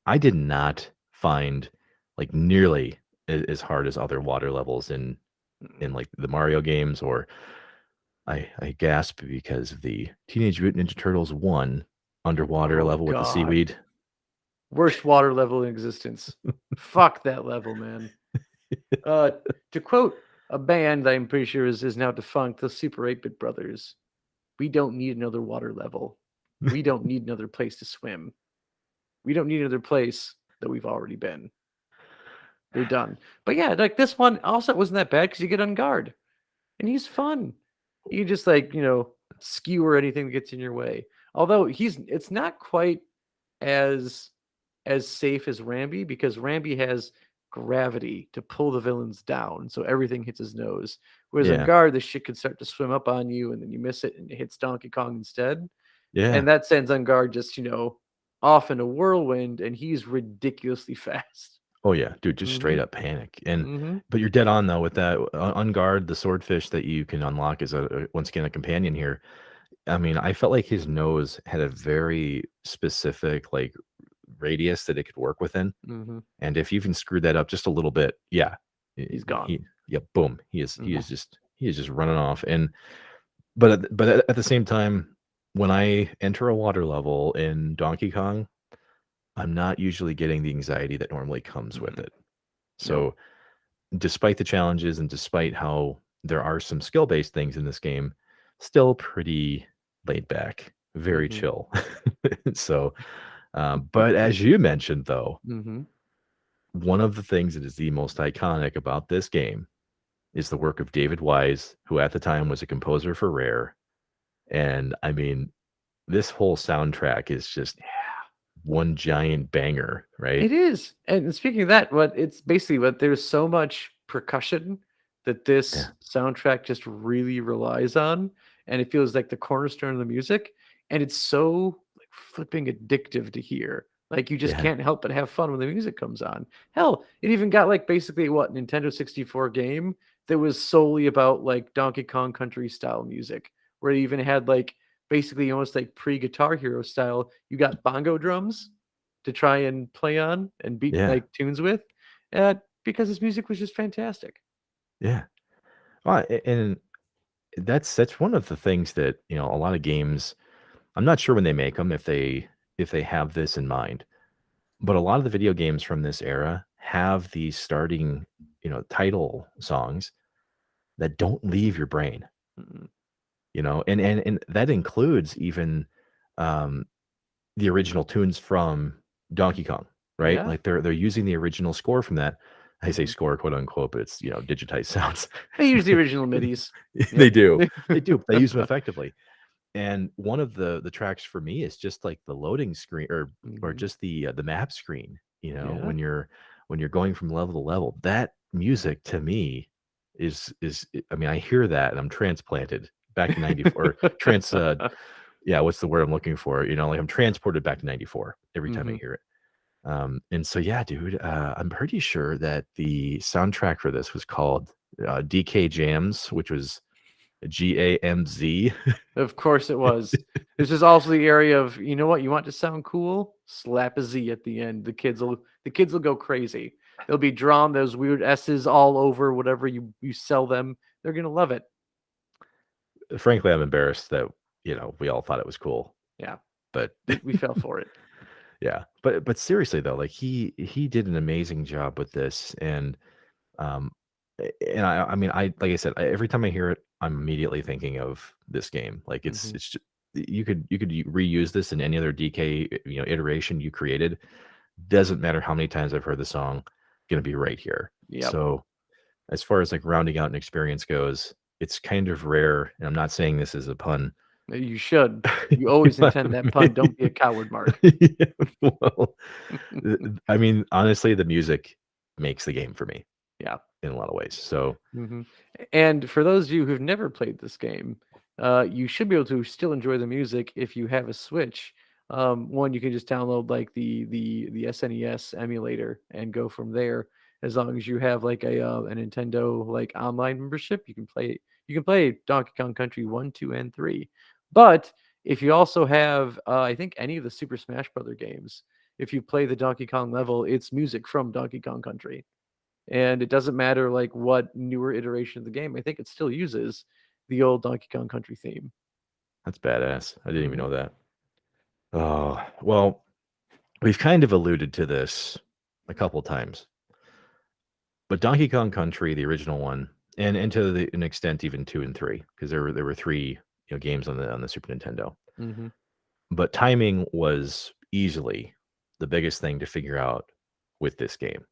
I did not find like nearly as hard as other water levels in Mm. like the Mario games, or I gasp because of the Teenage Mutant Ninja Turtles 1 underwater Oh level with the god. seaweed. Worst water level in existence. Fuck that level, man. Uh, to quote a band that I'm pretty sure is now defunct, the Super 8-Bit Brothers, "We don't need another water level. We don't need another place to swim. We don't need another place that we've already been. They're done." But yeah, like this one also wasn't that bad because you get on guard and he's fun. You can just like, skewer anything that gets in your way. Although it's not quite as safe as Rambi because Rambi has gravity to pull the villains down, so everything hits his nose. Whereas on Yeah. guard, the shit could start to swim up on you, and then you miss it, and it hits Donkey Kong instead. Yeah. And that sends on guard just off in a whirlwind, and he's ridiculously fast. Oh, yeah, dude, just straight Mhm. up panic, and Mhm. but you're dead on though with that, on guard, the swordfish that you can unlock as once again, a companion here. I mean, I felt like his nose had a very specific, like, radius that it could work within, Mhm. and if you even screwed that up just a little bit, yeah, He's gone. boom, Mhm. he is just running off, and but at the same time, when I enter a water level in Donkey Kong, I'm not usually getting the anxiety that normally comes with Mhm. it. Yep. So, despite the challenges and despite how there are some skill-based things in this game, still pretty laid back, very Mhm. chill. So, but as you mentioned, though, Mhm. one of the things that is the most iconic about this game is the work of David Wise, who at the time was a composer for Rare. And I mean, this whole soundtrack is just one giant banger, right? It is, and speaking of that, what it's basically what there's so much percussion that Yeah, this soundtrack just really relies on, and it feels like the cornerstone of the music, and it's so, like, flipping addictive to hear. Like, you just yeah, can't help but have fun when the music comes on. Hell, it even got, like, basically what, Nintendo 64 game that was solely about, like, Donkey Kong Country style music, where it even had, like, basically almost like pre-Guitar Hero style, you got bongo drums to try and play on and beat, yeah, like, tunes with, because his music was just fantastic. yeah. And that's one of the things that a lot of games. I'm not sure when they make them if they have this in mind, but a lot of the video games from this era have these starting title songs that don't leave your brain. Mhm. And that includes even um, the original tunes from Donkey Kong, right? Yeah. Like they're using the original score from that. I say Mhm. score, quote unquote, but it's digitized sounds. They use the original MIDIs. They Yep. do, they do. But they use them effectively. And one of the tracks for me is just like the loading screen or Mhm. just the map screen, Yeah. when you're going from level to level. That music to me is I mean, I hear that and I'm transplanted back to 94 or yeah, what's the word I'm looking for? Like I'm transported back to 94 every time I Mhm. hear it. And so yeah, dude, I'm pretty sure that the soundtrack for this was called DK Jams, which was GAMZ. Of course it was. This is also the area of, you know what, you want to sound cool? Slap a Z at the end. The kids will go crazy. They'll be drawn those weird S's all over whatever you sell them. They're gonna love it. Frankly, I'm embarrassed that, we all thought it was cool, Yeah, but we fell for it. yeah. But seriously though, like he did an amazing job with this, and um, and I mean, like I said, every time I hear it, I'm immediately thinking of this game. Like Hmm. you could reuse this in any other DK iteration you created. Doesn't matter how many times I've heard the song, gonna be right here. Yep. So as far as like rounding out an experience goes, it's kind of rare, and I'm not saying this as a pun. You should. You You always know what intend that I pun. Don't be a coward, Mark. mean? Yeah, well, I mean, honestly, the music makes the game for me Yeah. in a lot of ways. So Mhm. And for those of you who've never played this game, you should be able to still enjoy the music if you have a Switch. One, you can just download like the SNES emulator and go from there. As long as you have like a Nintendo like online membership, you can play. You can play Donkey Kong Country 1, 2, and 3. But if you also have, I think any of the Super Smash Brother games, if you play the Donkey Kong level, it's music from Donkey Kong Country. And it doesn't matter like what newer iteration of the game. I think it still uses the old Donkey Kong Country theme. that's badass. I didn't even Mhm. know that. Oh, well, we've kind of alluded to this a couple times, but Donkey Kong Country, the original one, and to an extent even 2 and 3, because there were 3, games on the Super Nintendo. Mhm. But timing was easily the biggest thing to figure out with this game.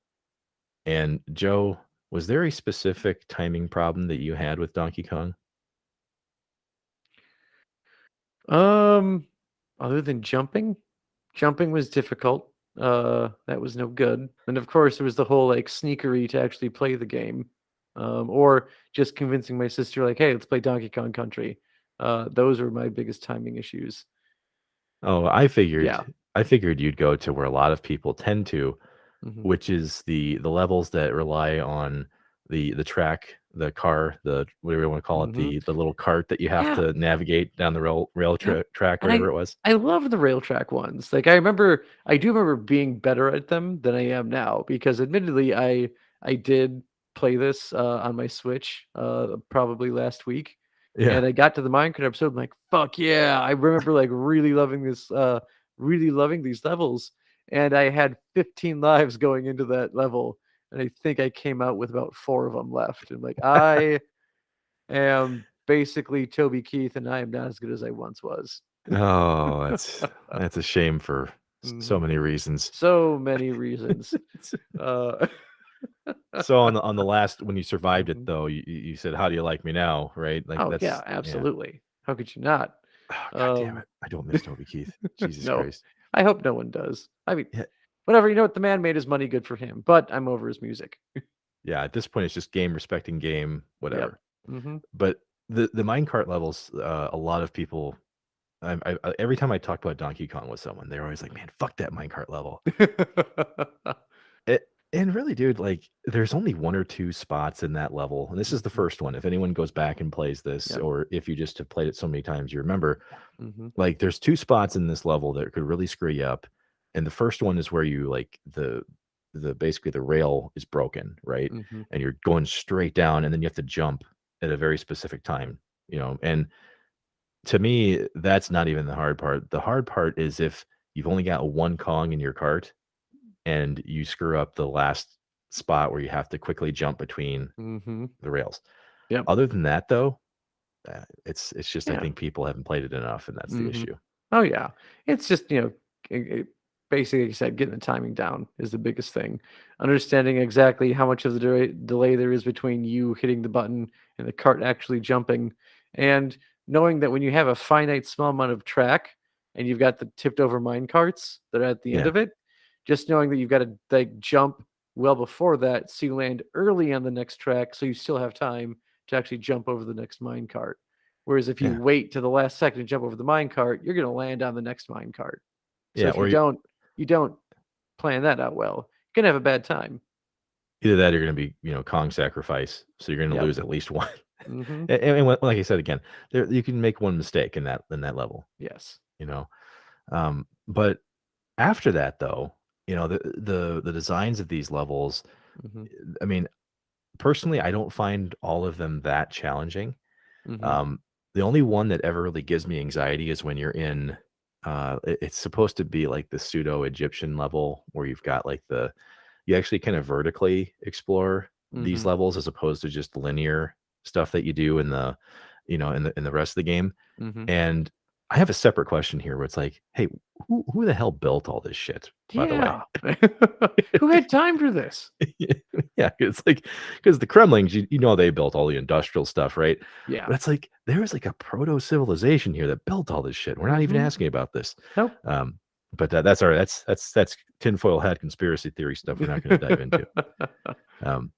And Joe, was there a specific timing problem that you had with Donkey Kong? Um, Other than jumping was difficult. That was no good. And of course, there was the whole like sneakery to actually play the game, or just convincing my sister like, "Hey, let's play Donkey Kong Country." Those are my biggest timing issues. Oh, I figured Yeah. I figured you'd go to where a lot of people tend to, Mhm. which is the levels that rely on the track, the car, the whatever you wanna call it, Mhm. the little cart that you have Yeah. to navigate down the rail Yep. track or And whatever it was. I love the rail track ones. Like I do remember being better at them than I am now because admittedly I did play this on my Switch probably last week. Yeah. And I got to the Minecraft episode, I'm like, fuck yeah. I remember like really loving these levels. And I had 15 lives going into that level. And I think I came out with about 4 of them left. And like I am basically Toby Keith, and I am not as good as I once was. Oh, that's a shame for so Mhm. many reasons. So many reasons. Uh, So on the last when you survived it Mhm. though, you said, "How do you like me now?" Right? Like Oh, yeah, that's yeah. absolutely. How could you not? Oh, god damn Um, it. I don't miss Toby Keith. Jesus no, Christ. I hope no one does. I mean, Yeah, whatever, you know what? The man made his money, good for him, but I'm over his music. yeah, at this point, it's just game respecting game, Yep. whatever. Mhm. But the minecart levels, a lot of people every time I talk about Donkey Kong with someone, they're always like, "Man, fuck that minecart level." It and really, dude, like, there's only 1 or 2 spots in that level, and this is the Mhm. first one. If anyone goes back and plays this, Yep. or if you just have played it so many times, you remember, Mhm. like, there's 2 spots in this level that could really screw you up, and the first one is where you, like, the basically, the rail is broken, right? Mhm. And you're going straight down, and then you have to jump at a very specific time, and to me, that's not even the hard part. The hard part is if you've only got 1 Kong in your cart and you screw up the last spot where you have to quickly jump between Mhm. the rails. Yep. Other than that, though, it's just I Yeah. think people haven't played it enough, and that's the Mhm. issue. Oh, yeah. It's just, basically, like you said, getting the timing down is the biggest thing. Understanding exactly how much of the delay there is between you hitting the button and the cart actually jumping, and knowing that when you have a finite small amount of track and you've got the tipped over mine carts that are at the end Yeah, of it, just knowing that you've got to like jump well before that so you land early on the next track so you still have time to actually jump over the next mine cart. Whereas if you yeah, wait to the last second to jump over the mine cart, you're gonna land on the next mine cart. So yeah, if or you you don't plan that out well, you're gonna have a bad time. either that or you're gonna be, Kong sacrifice, so you're gonna Yep. lose at least one. Mhm. And like I said again, there you can make one mistake in that level, Yes. but after that, though. the designs of these levels, Mhm. I mean, personally, I don't find all of them that challenging. Mhm. Um, the only one that ever really gives me anxiety is when you're in, it's supposed to be like the pseudo Egyptian level where you've got like you actually kind of vertically explore these Mhm. levels as opposed to just linear stuff that you do in the rest of the game. Mhm. And I have a separate question here where it's like, hey, who the hell built all this shit, by the way? Yeah. Who had time for this? Yeah, it's like because the Kremlings, they built all the industrial stuff, right? Yeah. But it's like there was like a proto civilization here that built all this shit. We're not even Mhm. asking about this. Nope. Um, but that's all right. That's tinfoil hat conspiracy theory stuff. We're not going to dive into. Um,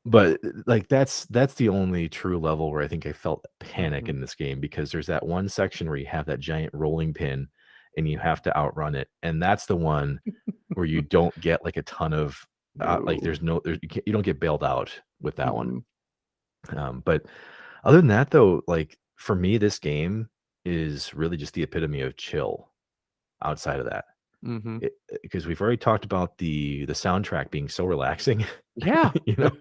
but like that's the only true level where I think I felt panic Mhm. in this game because there's that one section where you have that giant rolling pin, and you have to outrun it, and that's the one where you don't get, like, a ton of, like, No. there's no there you don't get bailed out with that one. Mhm. But other than that, though, like, for me, this game is really just the epitome of chill outside of that. Mhm. Because we've already talked about the soundtrack being so relaxing, Yeah. you know,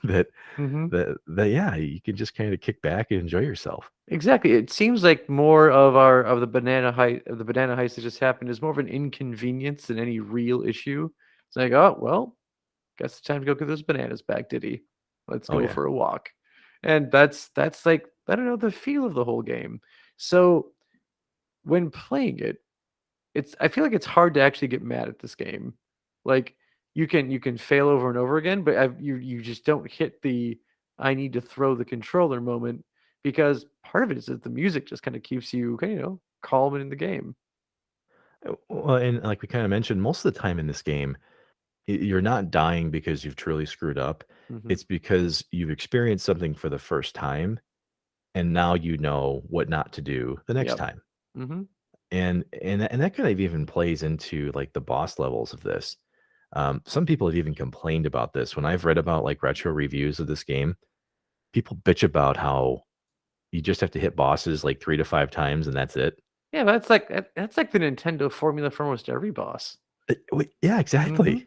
that Mhm. yeah, you can just kinda kick back and enjoy yourself. Exactly. It seems like more of the banana heist that just happened is more of an inconvenience than any real issue. It's like, oh well, guess it's time to go get those bananas back, Diddy. Let's Oh, go yeah. for a walk. And that's like I don't know the feel of the whole game. So when playing it, I feel like it's hard to actually get mad at this game. Like you can fail over and over again, but you just don't hit the I need to throw the controller moment because part of it is that the music just kind of keeps you calm and in the game. Well, and like we kinda mentioned, most of the time in this game you're not dying because you've truly screwed up. Hmm. It's because you've experienced something for the first time, and now you know what not to do the next Yep. time. Hmm. And that kind of even plays into like the boss levels of this. Some people have even complained about this when I've read about like retro reviews of this game. People bitch about how you just have to hit bosses like 3 to 5 times and that's it. Yeah, but that's like the Nintendo formula for almost every boss. Yeah, Hmm. exactly.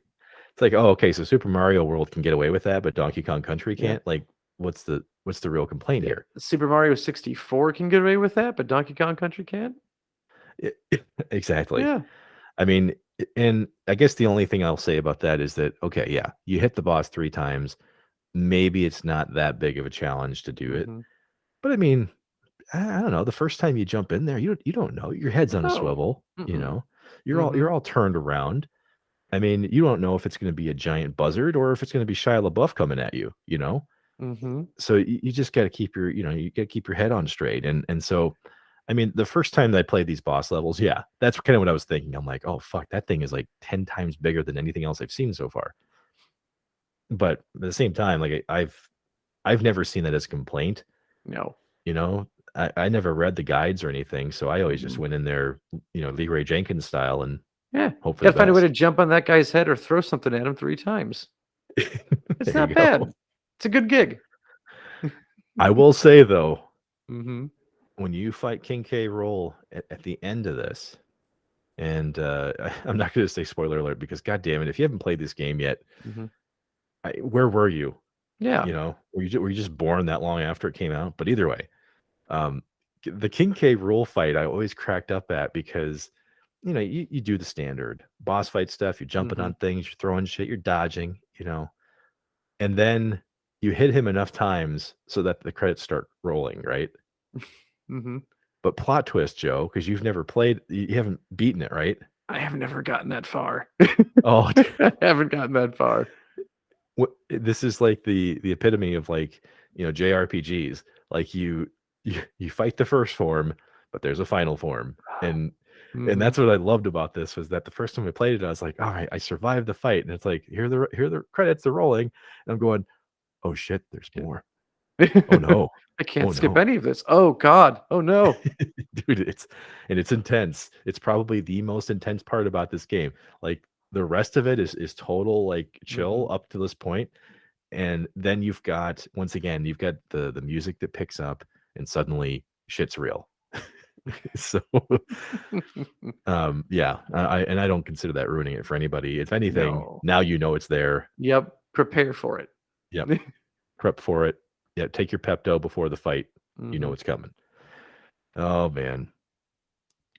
It's like, oh, okay, so Super Mario World can get away with that, but Donkey Kong Country Yeah. can't. Like, what's the real complaint Yeah. here? Super Mario 64 can get away with that, but Donkey Kong Country can't. Exactly. Yeah. I mean, and I guess the only thing I'll say about that is that, okay, yeah, you hit the boss 3 times, maybe it's not that big of a challenge to do it, Hmm. but I mean, I don't know, the first time you jump in there, you don't know, your head's on a No. swivel, Mm-mm. you're all turned around. I mean, you don't know if it's gonna be a giant buzzard or if it's gonna be Shia LaBeouf coming at you, you know? Mhm. So you just gotta keep you gotta keep your head on straight, and so, I mean, the first time that I played these boss levels, yeah, that's kinda what I was thinking. I'm like, "Oh, fuck, that thing is, like, 10 times bigger than anything else I've seen so far." But at the same time, like, I've never seen that as a complaint, No. you know? I never read the guides or anything, so I always just Mm-mm. went in there, Leroy Jenkins style and Yeah. hope for the Gotta find a way to best. jump on that guy's head or throw something at him 3 times. It's There you not go. bad. It's a good gig. I will say, though, Mhm. when you fight King K. Rool at the end of this, and, I'm not gonna say spoiler alert because god damn it, if you haven't played this game yet, Mhm. where were you? Yeah. Were you just born that long after it came out? But either way, um, the King K. Rool fight I always cracked up at because, you do the standard boss fight stuff, you're jumping Mhm. on things, you're throwing shit, you're dodging, and then you hit him enough times so that the credits start rolling, right? Mhm. But plot twist, Joe, because you haven't beaten it, right? I have never gotten that far. Oh, I haven't gotten that far. this is like the epitome of like, JRPGs. Like you fight the first form, but there's a final form. And Mhm. that's what I loved about this was that the first time I played it, I was like, all right, I survived the fight. And it's like, here are the credits are rolling. And I'm going, oh shit, there's Yeah. more. Oh no. I can't Oh skip no. any of this. Oh god. Oh no. Dude, it's intense. It's probably the most intense part about this game. Like the rest of it is total like chill Mhm. up to this point, and then once again, you've got the music that picks up and suddenly shit's real. So, yeah, I don't consider that ruining it for anybody. If anything, No. now you know it's there. Yep. Prepare for it. Yep, prep for it. Yeah, take your Pepto before the fight. You know Hmm. what's coming. Oh man.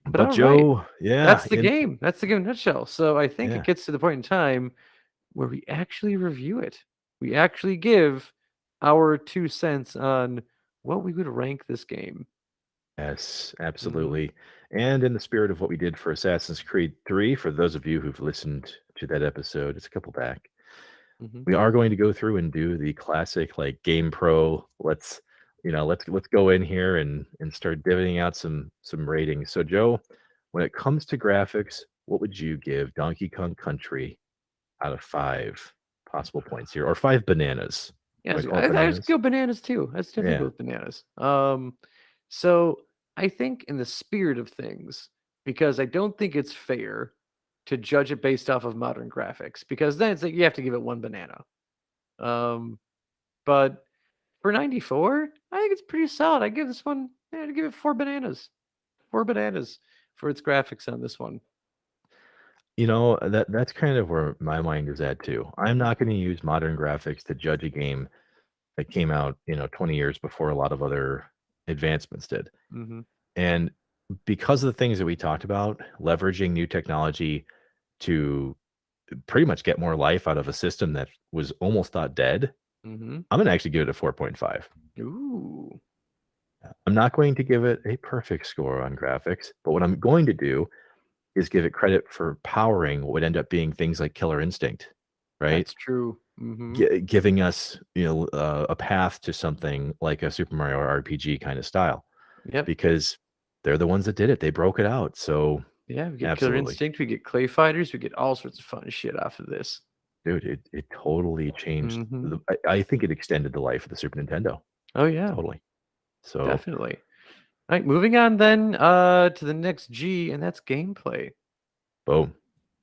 But But all right. Joe, yeah, That's the game. That's the game in a nutshell. So I think it yeah, gets to the point in time where we actually review it. We actually give our 2 cents on what we would rank this game. yes, Hmm. absolutely. And in the spirit of what we did for Assassin's Creed 3, for those of you who've listened to that episode, it's a couple back. Hmm. We are going to go through and do the classic like Game Pro. Let's go in here and start divvying out some ratings. So Joe, when it comes to graphics, what would you give Donkey Kong Country out of 5 possible points here, or 5 bananas? Yeah, Do I call it I just bananas? go bananas too. Let's definitely go Yeah. with bananas. So I think in the spirit of things, because I don't think it's fair to judge it based off of modern graphics, because then it's like you have to give it one banana. Um, but for 94, I think it's pretty solid. I give this one, yeah, I give it 4 bananas. 4 bananas for its graphics on this one. That's kind of where my mind is at too. I'm not gonna use modern graphics to judge a game that came out, 20 years before a lot of other advancements did. Hmm. And because of the things that we talked about, leveraging new technology to pretty much get more life out of a system that was almost thought dead, Hmm. I'm gonna actually give it a 4.5. Ooh, I'm not going to give it a perfect score on graphics, but what I'm going to do is give it credit for powering what would end up being things like Killer Instinct, right? that's true. Hmm. Giving us, a path to something like a Super Mario RPG kind of style, Yep. because they're the ones that did it. They broke it out. So, Yeah, we get Killer absolutely. Instinct, we get Clay Fighters, we get all sorts of fun shit off of this. Dude, it totally changed Mhm. I think it extended the life of the Super Nintendo. Oh, yeah, Totally. So, definitely. Alright, moving on then, to the next G, and that's gameplay. boom.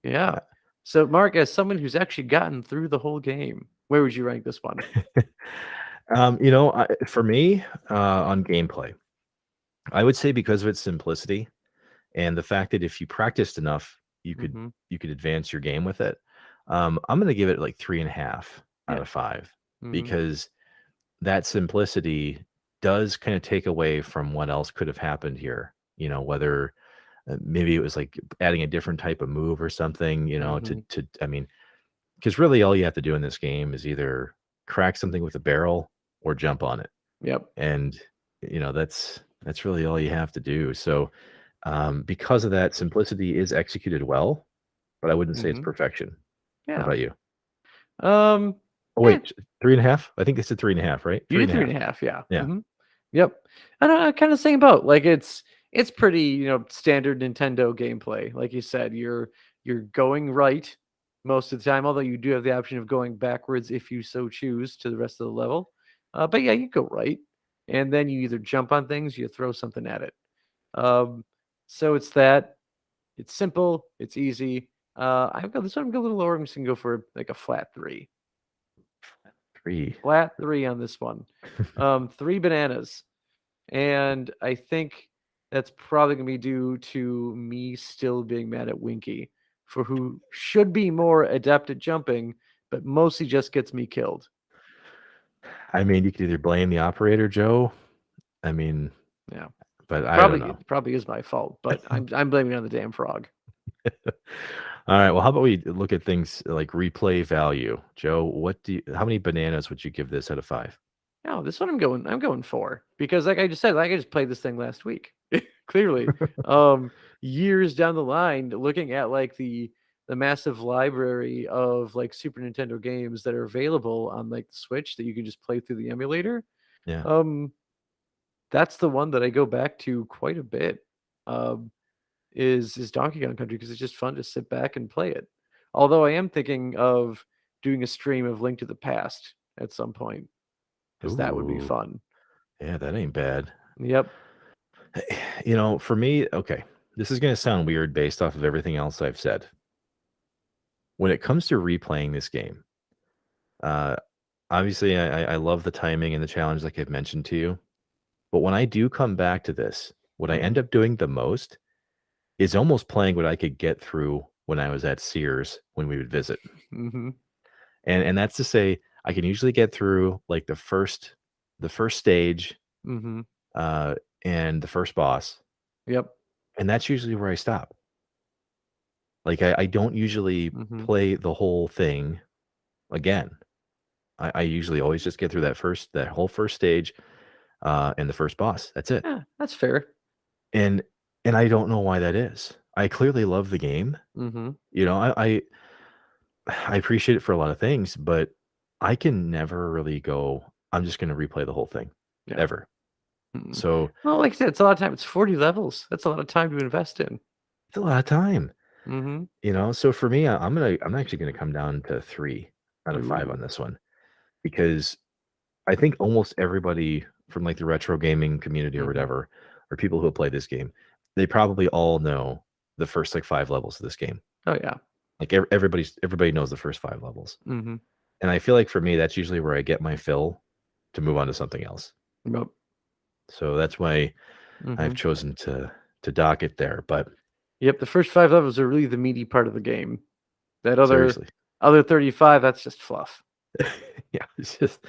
Yeah. So, Mark, as someone who's actually gotten through the whole game, where would you rank this one? For me, on gameplay, I would say because of its simplicity and the fact that if you practiced enough, you could Mhm. you could advance your game with it. I'm gonna give it like 3.5 out Yeah. of 5 Mhm. because that simplicity does kind of take away from what else could have happened here. Whether maybe it was like adding a different type of move or something. Mhm. I mean, because really all you have to do in this game is either crack something with a barrel or jump on it, Yep. and that's really all you have to do. So because of that, simplicity is executed well, but I wouldn't say it's Mhm. perfection. What Yeah. about you? Um, Oh, eh, wait, 3.5? I think they said 3.5, right? you Three did and a three and half. a half, yeah. Yeah. Mhm. Yep. I don't know, kinda same boat. Like it's pretty, standard Nintendo gameplay. Like you said, you're going right most of the time, although you do have the option of going backwards if you so choose to the rest of the level. But yeah, you go right, and then you either jump on things, you throw something at it. Um, so it's that. It's simple. It's easy. I've got this one. I'm gonna go a little lower. I'm just gonna go for like a flat three. 3. Flat three on this one. 3 bananas. And I think that's probably gonna be due to me still being mad at Winky for who should be more adept at jumping, but mostly just gets me killed. I mean, you could either blame the operator, Joe. I mean, Yeah. but I don't Probably know. it probably is my fault, but I'm blaming it on the damn frog. All right, well, how about we look at things like replay value? Joe, how many bananas would you give this out of 5? No, this one I'm going for because like I just said, like I just played this thing last week. Clearly. Um Years down the line, looking at like the massive library of like Super Nintendo games that are available on like the Switch that you can just play through the emulator. Yeah. Um that's the one that I go back to quite a bit. Um is Donkey Kong Country because it's just fun to sit back and play it. Although I am thinking of doing a stream of Link to the Past at some point because that would be Ooh, fun. yeah, that ain't bad. Yep. For me, okay, this is gonna sound weird based off of everything else I've said. When it comes to replaying this game, uh, obviously, I love the timing and the challenge like I've mentioned to you, but when I do come back to this, what I Mm. end up doing the most is almost playing what I could get through when I was at Sears when we would visit. Mhm. And that's to say I can usually get through, like, the first stage, Mhm. uh, and the first boss, Yep. and that's usually where I stop. Like, I don't usually Mhm. play the whole thing again. I usually always just get through that whole first stage, and the first boss. That's it. Yeah, that's fair. And and I don't know why that is. I clearly love the game. Mhm. You know, I appreciate it for a lot of things, but I can never really go, "I'm just gonna replay the whole thing," Yeah. ever. Mm. So, Well, like I said, it's a lot of time. It's 40 levels. That's a lot of time to invest in. it's a lot of time, Mhm. you know? So for me, I'm actually gonna come down to 3 out of 5 Ooh. on this one because I think almost everybody from, like, the retro gaming community or Mhm. whatever, or people who play this game, they probably all know the first, like, 5 levels of this game. Oh, yeah. Like, everybody knows the first 5 levels, Mhm. and I feel like for me, that's usually where I get my fill to move on to something else. Yep. So that's why I've Mhm. chosen to dock it there, but Yep, the first 5 levels are really the meaty part of the game. That seriously. other 35, that's just fluff. Yeah, it's just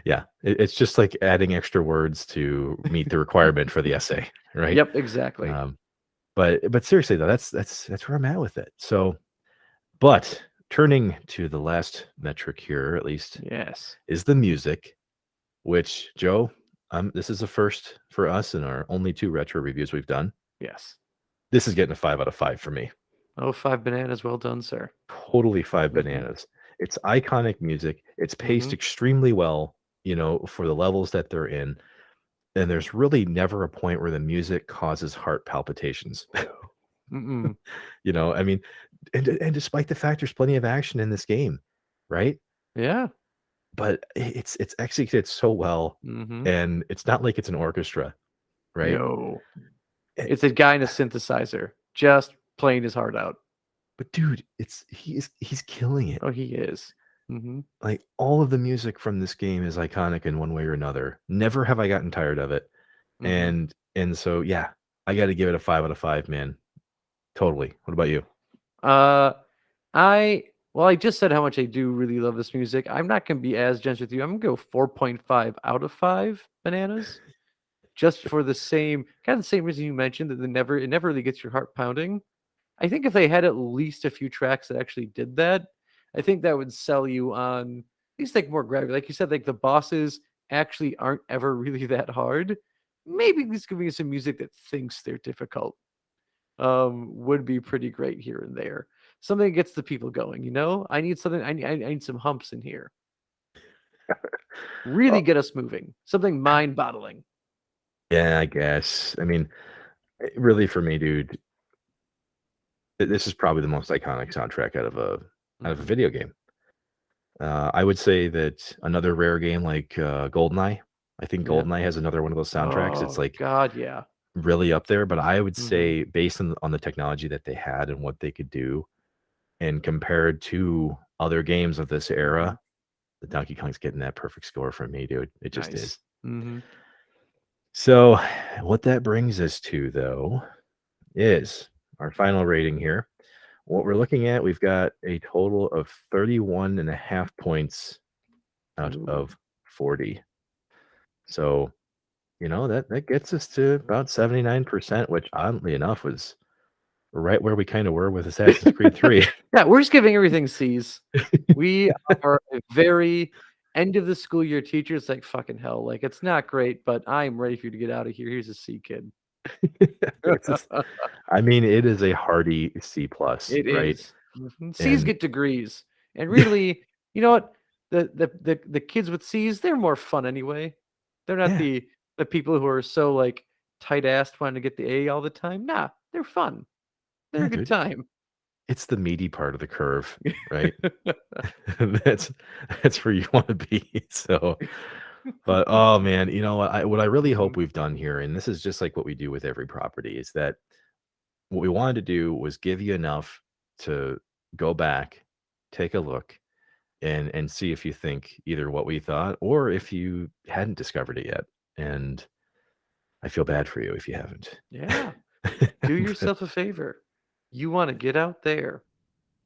yeah, it's just like adding extra words to meet the requirement for the essay, right? Yep, exactly. Um, but seriously though, that's where I'm at with it. So, but turning to the last metric here, at least, Yes. is the Mhm. music, which Joe, this is a first for us in our only 2 retro reviews we've done. Yes. This is getting a 5 out of 5 for me. Oh, 5 bananas, well done, sir. Totally 5 Mhm. bananas. It's iconic music. It's paced Mhm. extremely well, you know, for the levels that they're in. And there's really never a point where the music causes heart palpitations. No. Mm-mm. You know, I mean, and despite the fact there's plenty of action in this game, right? Yeah. But it's executed so well, Mhm. and it's not like it's an orchestra, right? No. Eh, It's a guy in a synthesizer, just playing his heart out. but dude, he's killing it. Oh, he is. Mhm. Like, all of the music from this game is iconic in one way or another. Never have I gotten tired of it. Mhm. And so, yeah, I gotta give it a 5 out of 5, man. Totally. What about you? Uh, I well, I just said how much I do really love this music. I'm not gonna be as generous with you. I'm gonna go 4.5 out of 5 bananas, just for the same kind of the same reason you mentioned that it never really gets your heart pounding. I think if they had at least a few tracks that actually did that, I think that would sell you on at least like more gravity. Like you said, like the bosses actually aren't ever really that hard. Maybe at least giving us some music that thinks they're difficult would be pretty great here and there. Something that gets the people going, you know? I need something, I need some humps in here. Really Oh, get us moving. Something mind boggling. yeah, I guess. I mean, really for me, dude, this is probably the most iconic soundtrack out of a Mhm. video game. I would say that another rare game like, GoldenEye, I think Yeah. GoldenEye has another one of those soundtracks. It's, Oh, like, God, yeah. really up there, but I would Hmm. say based on the technology that they had and what they could do, and compared to other games of this Hmm. era, the Donkey Kong's getting that perfect score from me, dude. It just Nice. is. Hmm. So, what that brings us to, though, is our final rating here. What we're looking at, we've got a total of 31.5 points out Ooh. of 40. So, you know, that gets us to about 79%, which oddly enough was right where we kinda were with Assassin's Creed 3. Yeah, we're just giving everything C's. We are a very end of the school year teacher. It's like fucking hell. Like it's not great, but I'm ready for you to get out of here. Here's a C, kid. It's just I mean, it is a hearty C plus, It right? is. Mhm. C's And get degrees, and really, you know what? The kids with C's, they're more fun anyway. They're not yeah, the people who are so like tight-assed wanting to get the A all the time. Nah, they're fun. They're yeah, a good dude. time. It's the meaty part of the curve, right? That's that's where you wanna be, so but, oh, man, you know what I really hope Mhm. we've done here, and this is just like what we do with every property, is that what we wanted to do was give you enough to go back, take a look, and see if you think either what we thought or if you hadn't discovered it yet, and I feel bad for you if you haven't. Yeah. Do But yourself a favor. You want to get out there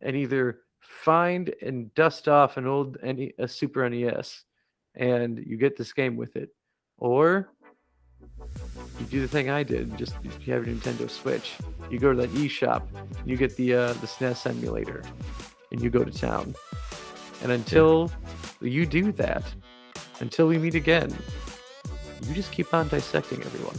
and either find and dust off an old a Super NES and you get this game with it, or you do the thing I did, and just if you have your Nintendo Switch, you go to that eShop, you get the SNES emulator, and you go to town. And yeah, until you do that, until we meet again, you just keep on dissecting everyone.